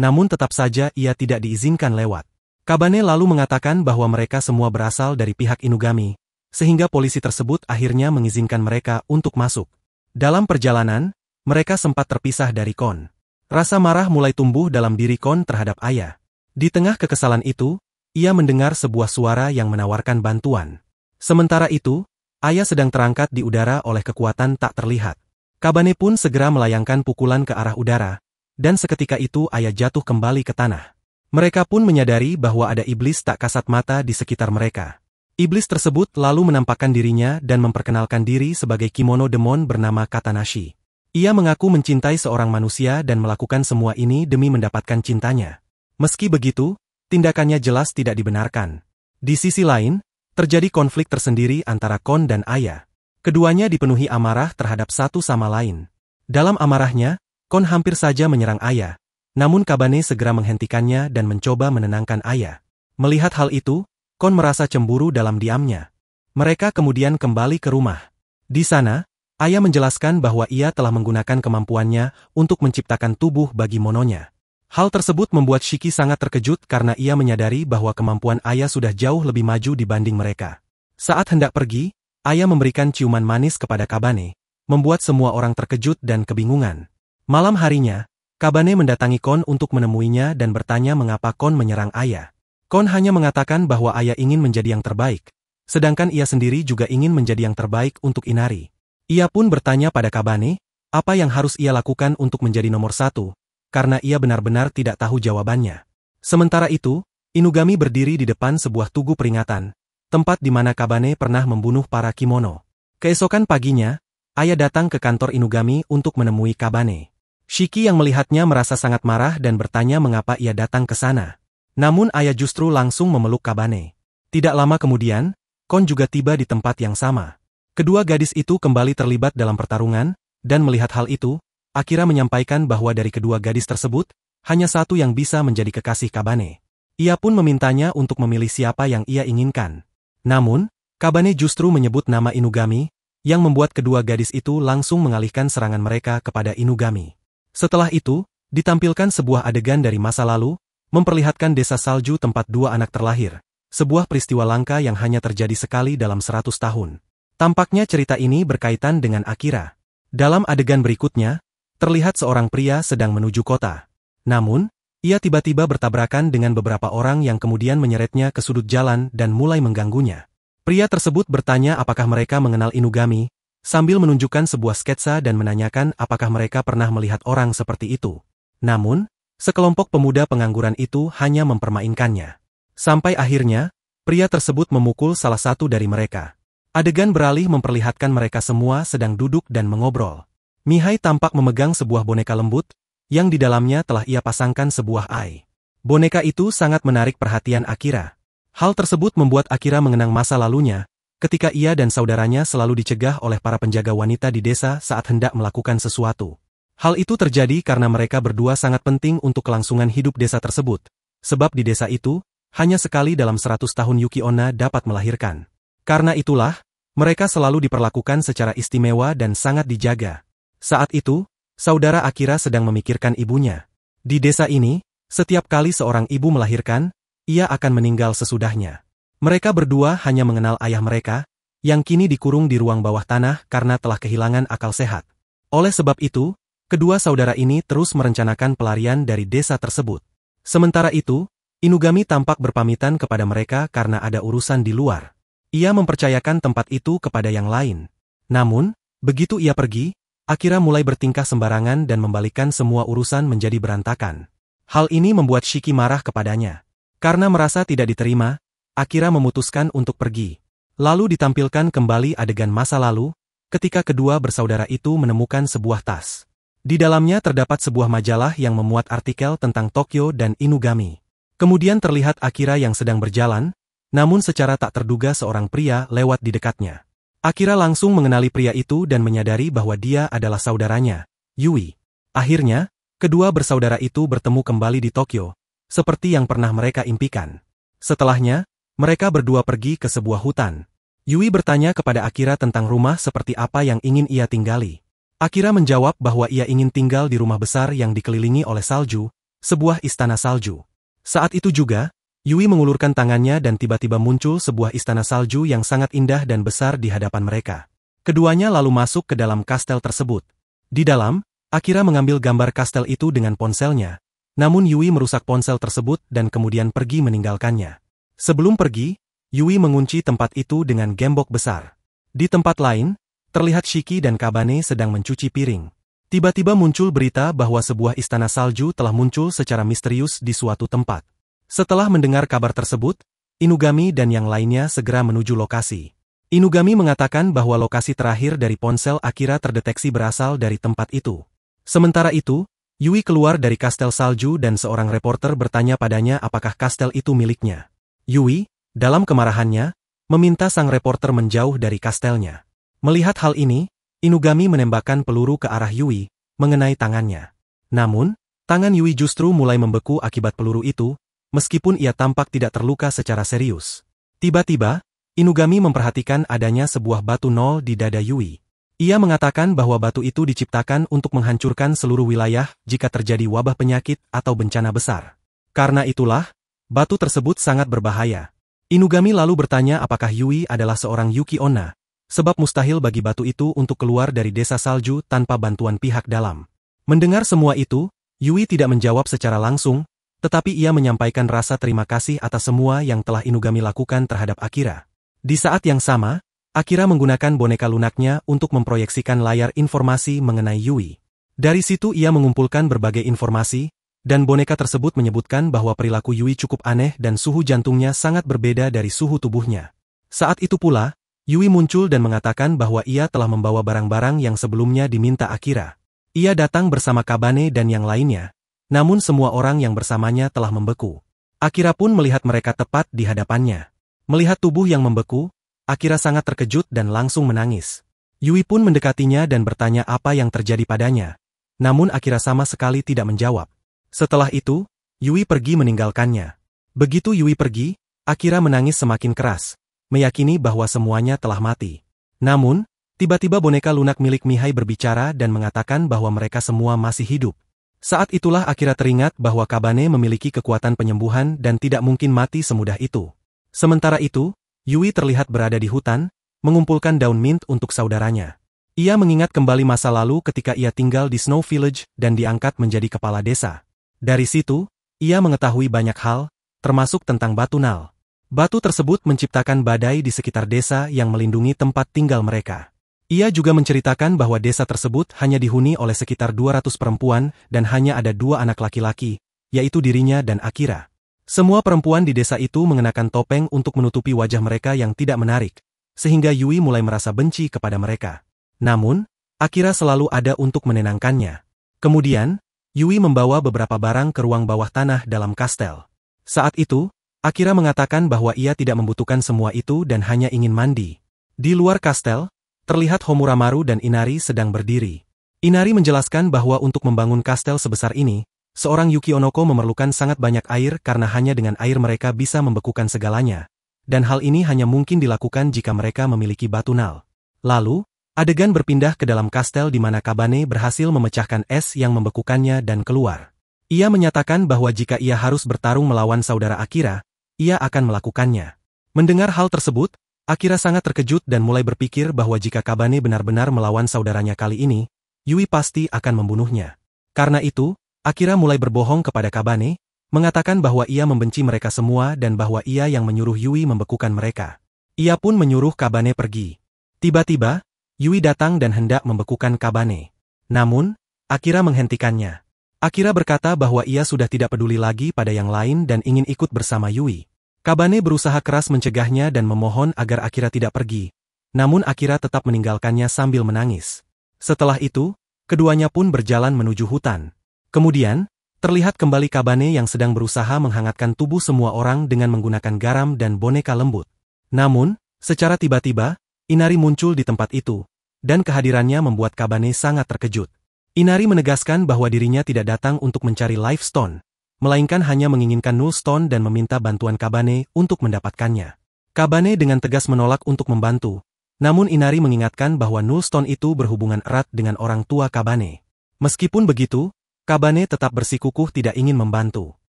namun tetap saja ia tidak diizinkan lewat. Kabane lalu mengatakan bahwa mereka semua berasal dari pihak Inugami, sehingga polisi tersebut akhirnya mengizinkan mereka untuk masuk. Dalam perjalanan, mereka sempat terpisah dari Kon. Rasa marah mulai tumbuh dalam diri Kon terhadap Aya. Di tengah kekesalan itu, ia mendengar sebuah suara yang menawarkan bantuan. Sementara itu, Aya sedang terangkat di udara oleh kekuatan tak terlihat. Kabane pun segera melayangkan pukulan ke arah udara, dan seketika itu Aya jatuh kembali ke tanah. Mereka pun menyadari bahwa ada iblis tak kasat mata di sekitar mereka. Iblis tersebut lalu menampakkan dirinya dan memperkenalkan diri sebagai kimono demon bernama Katanashi. Ia mengaku mencintai seorang manusia dan melakukan semua ini demi mendapatkan cintanya. Meski begitu, tindakannya jelas tidak dibenarkan. Di sisi lain, terjadi konflik tersendiri antara Kon dan Aya. Keduanya dipenuhi amarah terhadap satu sama lain. Dalam amarahnya, Kon hampir saja menyerang Aya, namun Kabane segera menghentikannya dan mencoba menenangkan Aya. Melihat hal itu, Kon merasa cemburu dalam diamnya. Mereka kemudian kembali ke rumah. Di sana, Aya menjelaskan bahwa ia telah menggunakan kemampuannya untuk menciptakan tubuh bagi mononya. Hal tersebut membuat Shiki sangat terkejut karena ia menyadari bahwa kemampuan Aya sudah jauh lebih maju dibanding mereka. Saat hendak pergi, Aya memberikan ciuman manis kepada Kabane, membuat semua orang terkejut dan kebingungan. Malam harinya, Kabane mendatangi Kon untuk menemuinya dan bertanya mengapa Kon menyerang Aya. Kon hanya mengatakan bahwa Aya ingin menjadi yang terbaik, sedangkan ia sendiri juga ingin menjadi yang terbaik untuk Inari. Ia pun bertanya pada Kabane, apa yang harus ia lakukan untuk menjadi nomor satu, karena ia benar-benar tidak tahu jawabannya. Sementara itu, Inugami berdiri di depan sebuah tugu peringatan, tempat di mana Kabane pernah membunuh para kimono. Keesokan paginya, Aya datang ke kantor Inugami untuk menemui Kabane. Shiki yang melihatnya merasa sangat marah dan bertanya mengapa ia datang ke sana. Namun Aya justru langsung memeluk Kabane. Tidak lama kemudian, Kon juga tiba di tempat yang sama. Kedua gadis itu kembali terlibat dalam pertarungan, dan melihat hal itu, Akira menyampaikan bahwa dari kedua gadis tersebut, hanya satu yang bisa menjadi kekasih Kabane. Ia pun memintanya untuk memilih siapa yang ia inginkan. Namun, Kabane justru menyebut nama Inugami, yang membuat kedua gadis itu langsung mengalihkan serangan mereka kepada Inugami. Setelah itu, ditampilkan sebuah adegan dari masa lalu, memperlihatkan desa salju tempat dua anak terlahir, sebuah peristiwa langka yang hanya terjadi sekali dalam 100 tahun. Tampaknya cerita ini berkaitan dengan Akira. Dalam adegan berikutnya, terlihat seorang pria sedang menuju kota. Namun, ia tiba-tiba bertabrakan dengan beberapa orang yang kemudian menyeretnya ke sudut jalan dan mulai mengganggunya. Pria tersebut bertanya apakah mereka mengenal Inugami, sambil menunjukkan sebuah sketsa dan menanyakan apakah mereka pernah melihat orang seperti itu. Namun, sekelompok pemuda pengangguran itu hanya mempermainkannya. Sampai akhirnya, pria tersebut memukul salah satu dari mereka. Adegan beralih memperlihatkan mereka semua sedang duduk dan mengobrol. Mihai tampak memegang sebuah boneka lembut, yang di dalamnya telah ia pasangkan sebuah ai. Boneka itu sangat menarik perhatian Akira. Hal tersebut membuat Akira mengenang masa lalunya, ketika ia dan saudaranya selalu dicegah oleh para penjaga wanita di desa saat hendak melakukan sesuatu. Hal itu terjadi karena mereka berdua sangat penting untuk kelangsungan hidup desa tersebut, sebab di desa itu, hanya sekali dalam 100 tahun Yuki Onna dapat melahirkan. Karena itulah, mereka selalu diperlakukan secara istimewa dan sangat dijaga. Saat itu, saudara Akira sedang memikirkan ibunya. Di desa ini, setiap kali seorang ibu melahirkan, ia akan meninggal sesudahnya. Mereka berdua hanya mengenal ayah mereka, yang kini dikurung di ruang bawah tanah karena telah kehilangan akal sehat. Oleh sebab itu, kedua saudara ini terus merencanakan pelarian dari desa tersebut. Sementara itu, Inugami tampak berpamitan kepada mereka karena ada urusan di luar. Ia mempercayakan tempat itu kepada yang lain. Namun, begitu ia pergi, Akira mulai bertingkah sembarangan dan membalikkan semua urusan menjadi berantakan. Hal ini membuat Shiki marah kepadanya. Karena merasa tidak diterima, Akira memutuskan untuk pergi. Lalu ditampilkan kembali adegan masa lalu, ketika kedua bersaudara itu menemukan sebuah tas. Di dalamnya terdapat sebuah majalah yang memuat artikel tentang Tokyo dan Inugami. Kemudian terlihat Akira yang sedang berjalan, namun secara tak terduga seorang pria lewat di dekatnya. Akira langsung mengenali pria itu dan menyadari bahwa dia adalah saudaranya, Yui. Akhirnya, kedua bersaudara itu bertemu kembali di Tokyo, seperti yang pernah mereka impikan. Setelahnya, mereka berdua pergi ke sebuah hutan. Yui bertanya kepada Akira tentang rumah seperti apa yang ingin ia tinggali. Akira menjawab bahwa ia ingin tinggal di rumah besar yang dikelilingi oleh salju, sebuah istana salju. Saat itu juga, Yui mengulurkan tangannya dan tiba-tiba muncul sebuah istana salju yang sangat indah dan besar di hadapan mereka. Keduanya lalu masuk ke dalam kastel tersebut. Di dalam, Akira mengambil gambar kastel itu dengan ponselnya, namun Yui merusak ponsel tersebut dan kemudian pergi meninggalkannya. Sebelum pergi, Yui mengunci tempat itu dengan gembok besar. Di tempat lain, terlihat Shiki dan Kabane sedang mencuci piring. Tiba-tiba muncul berita bahwa sebuah istana salju telah muncul secara misterius di suatu tempat. Setelah mendengar kabar tersebut, Inugami dan yang lainnya segera menuju lokasi. Inugami mengatakan bahwa lokasi terakhir dari ponsel Akira terdeteksi berasal dari tempat itu. Sementara itu, Yui keluar dari kastel salju dan seorang reporter bertanya padanya apakah kastel itu miliknya. Yui, dalam kemarahannya, meminta sang reporter menjauh dari kastelnya. Melihat hal ini, Inugami menembakkan peluru ke arah Yui, mengenai tangannya. Namun, tangan Yui justru mulai membeku akibat peluru itu, meskipun ia tampak tidak terluka secara serius. Tiba-tiba, Inugami memperhatikan adanya sebuah batu nol di dada Yui. Ia mengatakan bahwa batu itu diciptakan untuk menghancurkan seluruh wilayah jika terjadi wabah penyakit atau bencana besar. Karena itulah, batu tersebut sangat berbahaya. Inugami lalu bertanya apakah Yui adalah seorang Yuki Onna, sebab mustahil bagi batu itu untuk keluar dari desa salju tanpa bantuan pihak dalam. Mendengar semua itu, Yui tidak menjawab secara langsung, tetapi ia menyampaikan rasa terima kasih atas semua yang telah Inugami lakukan terhadap Akira. Di saat yang sama, Akira menggunakan boneka lunaknya untuk memproyeksikan layar informasi mengenai Yui. Dari situ ia mengumpulkan berbagai informasi, dan boneka tersebut menyebutkan bahwa perilaku Yui cukup aneh dan suhu jantungnya sangat berbeda dari suhu tubuhnya. Saat itu pula, Yui muncul dan mengatakan bahwa ia telah membawa barang-barang yang sebelumnya diminta Akira. Ia datang bersama Kabane dan yang lainnya, namun semua orang yang bersamanya telah membeku. Akira pun melihat mereka tepat di hadapannya. Melihat tubuh yang membeku, Akira sangat terkejut dan langsung menangis. Yui pun mendekatinya dan bertanya apa yang terjadi padanya. Namun Akira sama sekali tidak menjawab. Setelah itu, Yui pergi meninggalkannya. Begitu Yui pergi, Akira menangis semakin keras, meyakini bahwa semuanya telah mati. Namun, tiba-tiba boneka lunak milik Mihai berbicara dan mengatakan bahwa mereka semua masih hidup. Saat itulah Akira teringat bahwa Kabane memiliki kekuatan penyembuhan dan tidak mungkin mati semudah itu. Sementara itu, Yui terlihat berada di hutan, mengumpulkan daun mint untuk saudaranya. Ia mengingat kembali masa lalu ketika ia tinggal di Snow Village dan diangkat menjadi kepala desa. Dari situ, ia mengetahui banyak hal, termasuk tentang batu nal. Batu tersebut menciptakan badai di sekitar desa yang melindungi tempat tinggal mereka. Ia juga menceritakan bahwa desa tersebut hanya dihuni oleh sekitar 200 perempuan dan hanya ada 2 anak laki-laki, yaitu dirinya dan Akira. Semua perempuan di desa itu mengenakan topeng untuk menutupi wajah mereka yang tidak menarik, sehingga Yui mulai merasa benci kepada mereka. Namun, Akira selalu ada untuk menenangkannya. Kemudian, Yui membawa beberapa barang ke ruang bawah tanah dalam kastel. Saat itu, Akira mengatakan bahwa ia tidak membutuhkan semua itu dan hanya ingin mandi. Di luar kastel, terlihat Homuramaru dan Inari sedang berdiri. Inari menjelaskan bahwa untuk membangun kastel sebesar ini, seorang Yuki Onoko memerlukan sangat banyak air karena hanya dengan air mereka bisa membekukan segalanya. Dan hal ini hanya mungkin dilakukan jika mereka memiliki batu nal. Lalu, adegan berpindah ke dalam kastel di mana Kabane berhasil memecahkan es yang membekukannya dan keluar. Ia menyatakan bahwa jika ia harus bertarung melawan saudara Akira, ia akan melakukannya. Mendengar hal tersebut, Akira sangat terkejut dan mulai berpikir bahwa jika Kabane benar-benar melawan saudaranya kali ini, Yui pasti akan membunuhnya. Karena itu, Akira mulai berbohong kepada Kabane, mengatakan bahwa ia membenci mereka semua dan bahwa ia yang menyuruh Yui membekukan mereka. Ia pun menyuruh Kabane pergi. Tiba-tiba, Yui datang dan hendak membekukan Kabane. Namun, Akira menghentikannya. Akira berkata bahwa ia sudah tidak peduli lagi pada yang lain dan ingin ikut bersama Yui. Kabane berusaha keras mencegahnya dan memohon agar Akira tidak pergi. Namun Akira tetap meninggalkannya sambil menangis. Setelah itu, keduanya pun berjalan menuju hutan. Kemudian, terlihat kembali Kabane yang sedang berusaha menghangatkan tubuh semua orang dengan menggunakan garam dan boneka lembut. Namun, secara tiba-tiba, Inari muncul di tempat itu, dan kehadirannya membuat Kabane sangat terkejut. Inari menegaskan bahwa dirinya tidak datang untuk mencari Life Stone, melainkan hanya menginginkan Null Stone dan meminta bantuan Kabane untuk mendapatkannya. Kabane dengan tegas menolak untuk membantu, namun Inari mengingatkan bahwa Null Stone itu berhubungan erat dengan orang tua Kabane. Meskipun begitu, Kabane tetap bersikukuh tidak ingin membantu.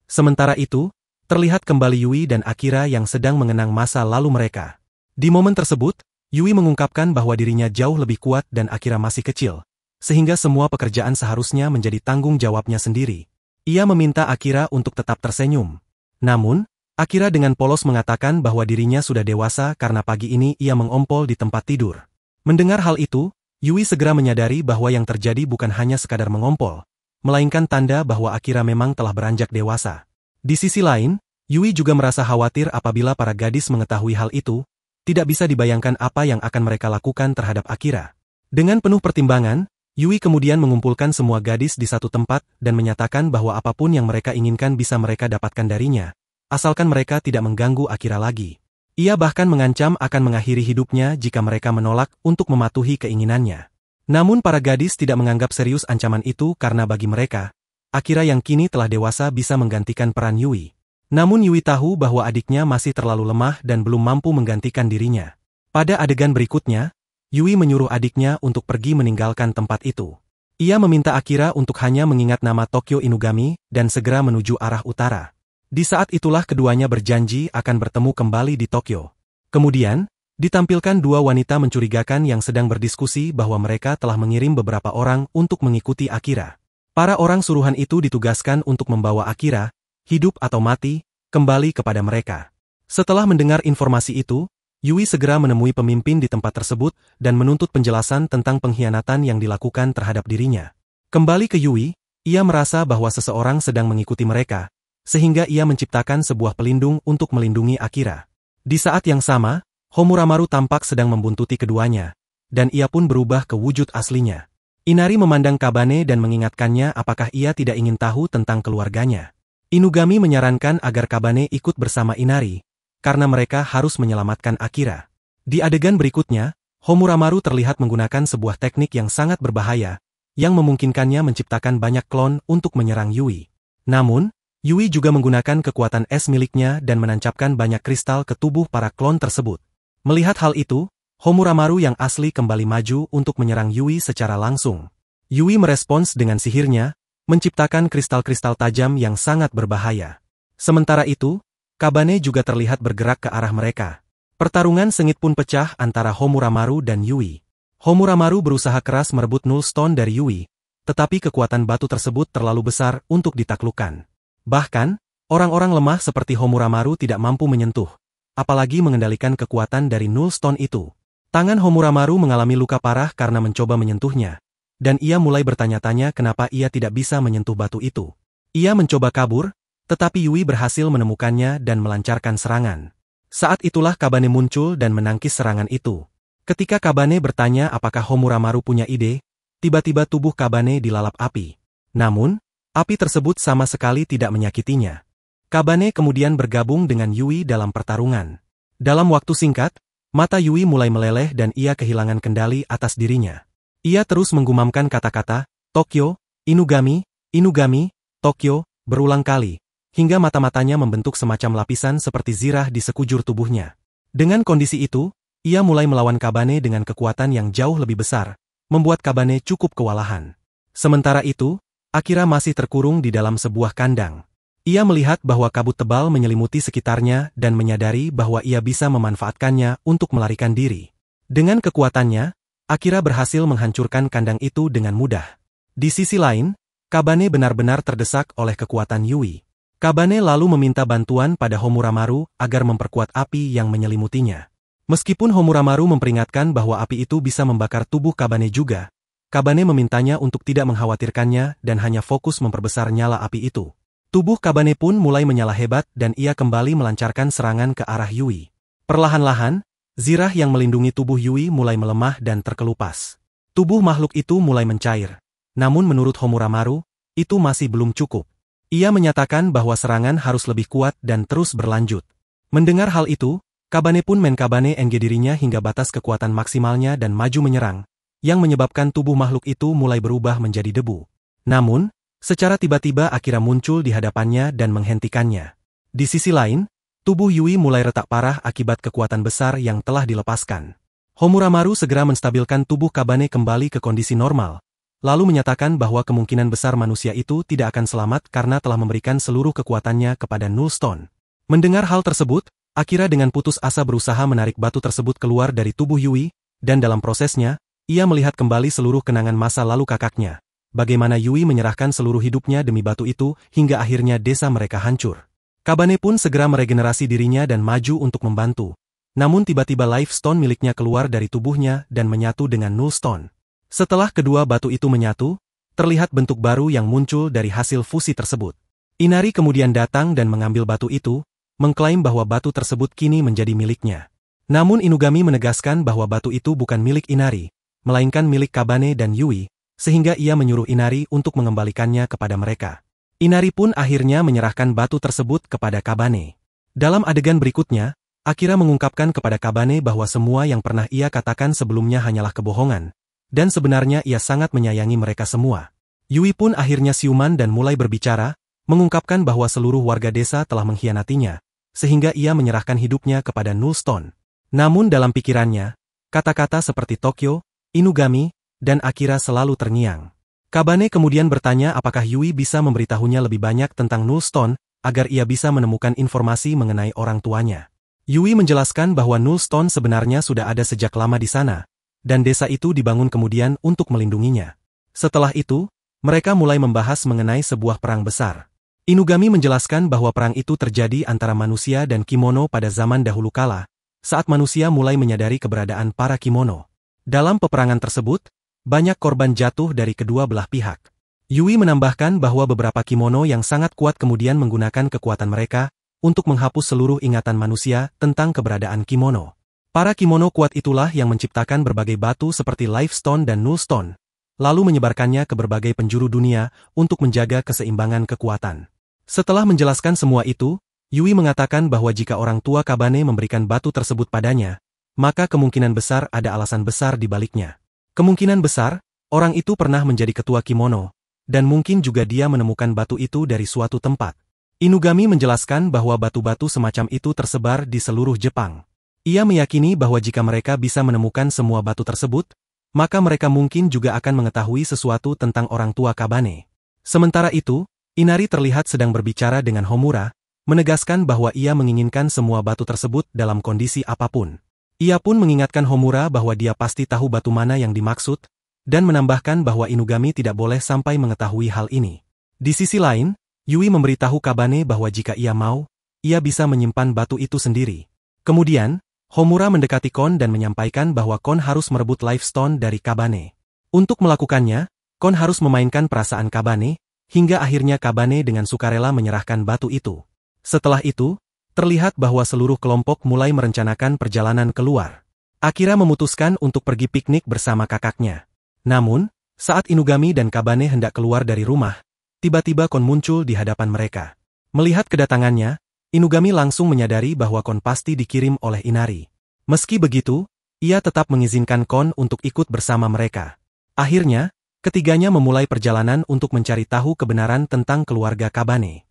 Sementara itu, terlihat kembali Yui dan Akira yang sedang mengenang masa lalu mereka. Di momen tersebut, Yui mengungkapkan bahwa dirinya jauh lebih kuat dan Akira masih kecil, sehingga semua pekerjaan seharusnya menjadi tanggung jawabnya sendiri. Ia meminta Akira untuk tetap tersenyum. Namun, Akira dengan polos mengatakan bahwa dirinya sudah dewasa karena pagi ini ia mengompol di tempat tidur. Mendengar hal itu, Yui segera menyadari bahwa yang terjadi bukan hanya sekadar mengompol, melainkan tanda bahwa Akira memang telah beranjak dewasa. Di sisi lain, Yui juga merasa khawatir apabila para gadis mengetahui hal itu, tidak bisa dibayangkan apa yang akan mereka lakukan terhadap Akira. Dengan penuh pertimbangan, Yui kemudian mengumpulkan semua gadis di satu tempat dan menyatakan bahwa apapun yang mereka inginkan bisa mereka dapatkan darinya, asalkan mereka tidak mengganggu Akira lagi. Ia bahkan mengancam akan mengakhiri hidupnya jika mereka menolak untuk mematuhi keinginannya. Namun para gadis tidak menganggap serius ancaman itu karena bagi mereka, Akira yang kini telah dewasa bisa menggantikan peran Yui. Namun Yui tahu bahwa adiknya masih terlalu lemah dan belum mampu menggantikan dirinya. Pada adegan berikutnya, Yui menyuruh adiknya untuk pergi meninggalkan tempat itu. Ia meminta Akira untuk hanya mengingat nama Tokyo Inugami dan segera menuju arah utara. Di saat itulah keduanya berjanji akan bertemu kembali di Tokyo. Kemudian, ditampilkan dua wanita mencurigakan yang sedang berdiskusi bahwa mereka telah mengirim beberapa orang untuk mengikuti Akira. Para orang suruhan itu ditugaskan untuk membawa Akira, hidup atau mati, kembali kepada mereka. Setelah mendengar informasi itu, Yui segera menemui pemimpin di tempat tersebut dan menuntut penjelasan tentang pengkhianatan yang dilakukan terhadap dirinya. Kembali ke Yui, ia merasa bahwa seseorang sedang mengikuti mereka, sehingga ia menciptakan sebuah pelindung untuk melindungi Akira. Di saat yang sama, Homuramaru tampak sedang membuntuti keduanya, dan ia pun berubah ke wujud aslinya. Inari memandang Kabane dan mengingatkannya apakah ia tidak ingin tahu tentang keluarganya. Inugami menyarankan agar Kabane ikut bersama Inari, karena mereka harus menyelamatkan Akira. Di adegan berikutnya, Homuramaru terlihat menggunakan sebuah teknik yang sangat berbahaya, yang memungkinkannya menciptakan banyak klon untuk menyerang Yui. Namun, Yui juga menggunakan kekuatan es miliknya dan menancapkan banyak kristal ke tubuh para klon tersebut. Melihat hal itu, Homuramaru yang asli kembali maju untuk menyerang Yui secara langsung. Yui merespons dengan sihirnya, menciptakan kristal-kristal tajam yang sangat berbahaya. Sementara itu, Kabane juga terlihat bergerak ke arah mereka. Pertarungan sengit pun pecah antara Homuramaru dan Yui. Homuramaru berusaha keras merebut Null Stone dari Yui, tetapi kekuatan batu tersebut terlalu besar untuk ditaklukkan. Bahkan, orang-orang lemah seperti Homuramaru tidak mampu menyentuh, apalagi mengendalikan kekuatan dari Null Stone itu. Tangan Homuramaru mengalami luka parah karena mencoba menyentuhnya, dan ia mulai bertanya-tanya kenapa ia tidak bisa menyentuh batu itu. Ia mencoba kabur, tetapi Yui berhasil menemukannya dan melancarkan serangan. Saat itulah Kabane muncul dan menangkis serangan itu. Ketika Kabane bertanya apakah Homuramaru punya ide, tiba-tiba tubuh Kabane dilalap api. Namun, api tersebut sama sekali tidak menyakitinya. Kabane kemudian bergabung dengan Yui dalam pertarungan. Dalam waktu singkat, mata Yui mulai meleleh dan ia kehilangan kendali atas dirinya. Ia terus menggumamkan kata-kata, Tokyo, Inugami, Inugami, Tokyo, berulang kali, hingga mata-matanya membentuk semacam lapisan seperti zirah di sekujur tubuhnya. Dengan kondisi itu, ia mulai melawan Kabane dengan kekuatan yang jauh lebih besar, membuat Kabane cukup kewalahan. Sementara itu, Akira masih terkurung di dalam sebuah kandang. Ia melihat bahwa kabut tebal menyelimuti sekitarnya dan menyadari bahwa ia bisa memanfaatkannya untuk melarikan diri. Dengan kekuatannya, Akira berhasil menghancurkan kandang itu dengan mudah. Di sisi lain, Kabane benar-benar terdesak oleh kekuatan Yui. Kabane lalu meminta bantuan pada Homuramaru agar memperkuat api yang menyelimutinya. Meskipun Homuramaru memperingatkan bahwa api itu bisa membakar tubuh Kabane juga, Kabane memintanya untuk tidak mengkhawatirkannya dan hanya fokus memperbesar nyala api itu. Tubuh Kabane pun mulai menyala hebat dan ia kembali melancarkan serangan ke arah Yui. Perlahan-lahan, zirah yang melindungi tubuh Yui mulai melemah dan terkelupas. Tubuh makhluk itu mulai mencair. Namun menurut Homuramaru, itu masih belum cukup. Ia menyatakan bahwa serangan harus lebih kuat dan terus berlanjut. Mendengar hal itu, Kabane pun Kabane dirinya hingga batas kekuatan maksimalnya dan maju menyerang, yang menyebabkan tubuh makhluk itu mulai berubah menjadi debu. Namun, secara tiba-tiba Akira muncul di hadapannya dan menghentikannya. Di sisi lain, tubuh Yui mulai retak parah akibat kekuatan besar yang telah dilepaskan. Homuramaru segera menstabilkan tubuh Kabane kembali ke kondisi normal, lalu menyatakan bahwa kemungkinan besar manusia itu tidak akan selamat karena telah memberikan seluruh kekuatannya kepada Null Stone. Mendengar hal tersebut, Akira dengan putus asa berusaha menarik batu tersebut keluar dari tubuh Yui, dan dalam prosesnya, ia melihat kembali seluruh kenangan masa lalu kakaknya. Bagaimana Yui menyerahkan seluruh hidupnya demi batu itu hingga akhirnya desa mereka hancur. Kabane pun segera meregenerasi dirinya dan maju untuk membantu. Namun tiba-tiba Life Stone miliknya keluar dari tubuhnya dan menyatu dengan Null Stone. Setelah kedua batu itu menyatu, terlihat bentuk baru yang muncul dari hasil fusi tersebut. Inari kemudian datang dan mengambil batu itu, mengklaim bahwa batu tersebut kini menjadi miliknya. Namun Inugami menegaskan bahwa batu itu bukan milik Inari, melainkan milik Kabane dan Yui, sehingga ia menyuruh Inari untuk mengembalikannya kepada mereka. Inari pun akhirnya menyerahkan batu tersebut kepada Kabane. Dalam adegan berikutnya, Akira mengungkapkan kepada Kabane bahwa semua yang pernah ia katakan sebelumnya hanyalah kebohongan, dan sebenarnya ia sangat menyayangi mereka semua. Yui pun akhirnya siuman dan mulai berbicara, mengungkapkan bahwa seluruh warga desa telah mengkhianatinya, sehingga ia menyerahkan hidupnya kepada Nullstone. Namun dalam pikirannya, kata-kata seperti Tokyo, Inugami, dan Akira selalu terngiang. Kabane kemudian bertanya apakah Yui bisa memberitahunya lebih banyak tentang Nullstone, agar ia bisa menemukan informasi mengenai orang tuanya. Yui menjelaskan bahwa Nullstone sebenarnya sudah ada sejak lama di sana, dan desa itu dibangun kemudian untuk melindunginya. Setelah itu, mereka mulai membahas mengenai sebuah perang besar. Inugami menjelaskan bahwa perang itu terjadi antara manusia dan kimono pada zaman dahulu kala, saat manusia mulai menyadari keberadaan para kimono. Dalam peperangan tersebut, banyak korban jatuh dari kedua belah pihak. Yui menambahkan bahwa beberapa kimono yang sangat kuat kemudian menggunakan kekuatan mereka untuk menghapus seluruh ingatan manusia tentang keberadaan kimono. Para kimono kuat itulah yang menciptakan berbagai batu seperti Lifestone dan Nullstone, lalu menyebarkannya ke berbagai penjuru dunia untuk menjaga keseimbangan kekuatan. Setelah menjelaskan semua itu, Yui mengatakan bahwa jika orang tua Kabane memberikan batu tersebut padanya, maka kemungkinan besar ada alasan besar di baliknya. Kemungkinan besar, orang itu pernah menjadi ketua kimono, dan mungkin juga dia menemukan batu itu dari suatu tempat. Inugami menjelaskan bahwa batu-batu semacam itu tersebar di seluruh Jepang. Ia meyakini bahwa jika mereka bisa menemukan semua batu tersebut, maka mereka mungkin juga akan mengetahui sesuatu tentang orang tua Kabane. Sementara itu, Inari terlihat sedang berbicara dengan Homura, menegaskan bahwa ia menginginkan semua batu tersebut dalam kondisi apapun. Ia pun mengingatkan Homura bahwa dia pasti tahu batu mana yang dimaksud, dan menambahkan bahwa Inugami tidak boleh sampai mengetahui hal ini. Di sisi lain, Yui memberitahu Kabane bahwa jika ia mau, ia bisa menyimpan batu itu sendiri. Kemudian, Homura mendekati Kon dan menyampaikan bahwa Kon harus merebut Lifestone dari Kabane. Untuk melakukannya, Kon harus memainkan perasaan Kabane, hingga akhirnya Kabane dengan sukarela menyerahkan batu itu. Setelah itu, terlihat bahwa seluruh kelompok mulai merencanakan perjalanan keluar. Akira memutuskan untuk pergi piknik bersama kakaknya. Namun, saat Inugami dan Kabane hendak keluar dari rumah, tiba-tiba Kon muncul di hadapan mereka. Melihat kedatangannya, Inugami langsung menyadari bahwa Kon pasti dikirim oleh Inari. Meski begitu, ia tetap mengizinkan Kon untuk ikut bersama mereka. Akhirnya, ketiganya memulai perjalanan untuk mencari tahu kebenaran tentang keluarga Kabane.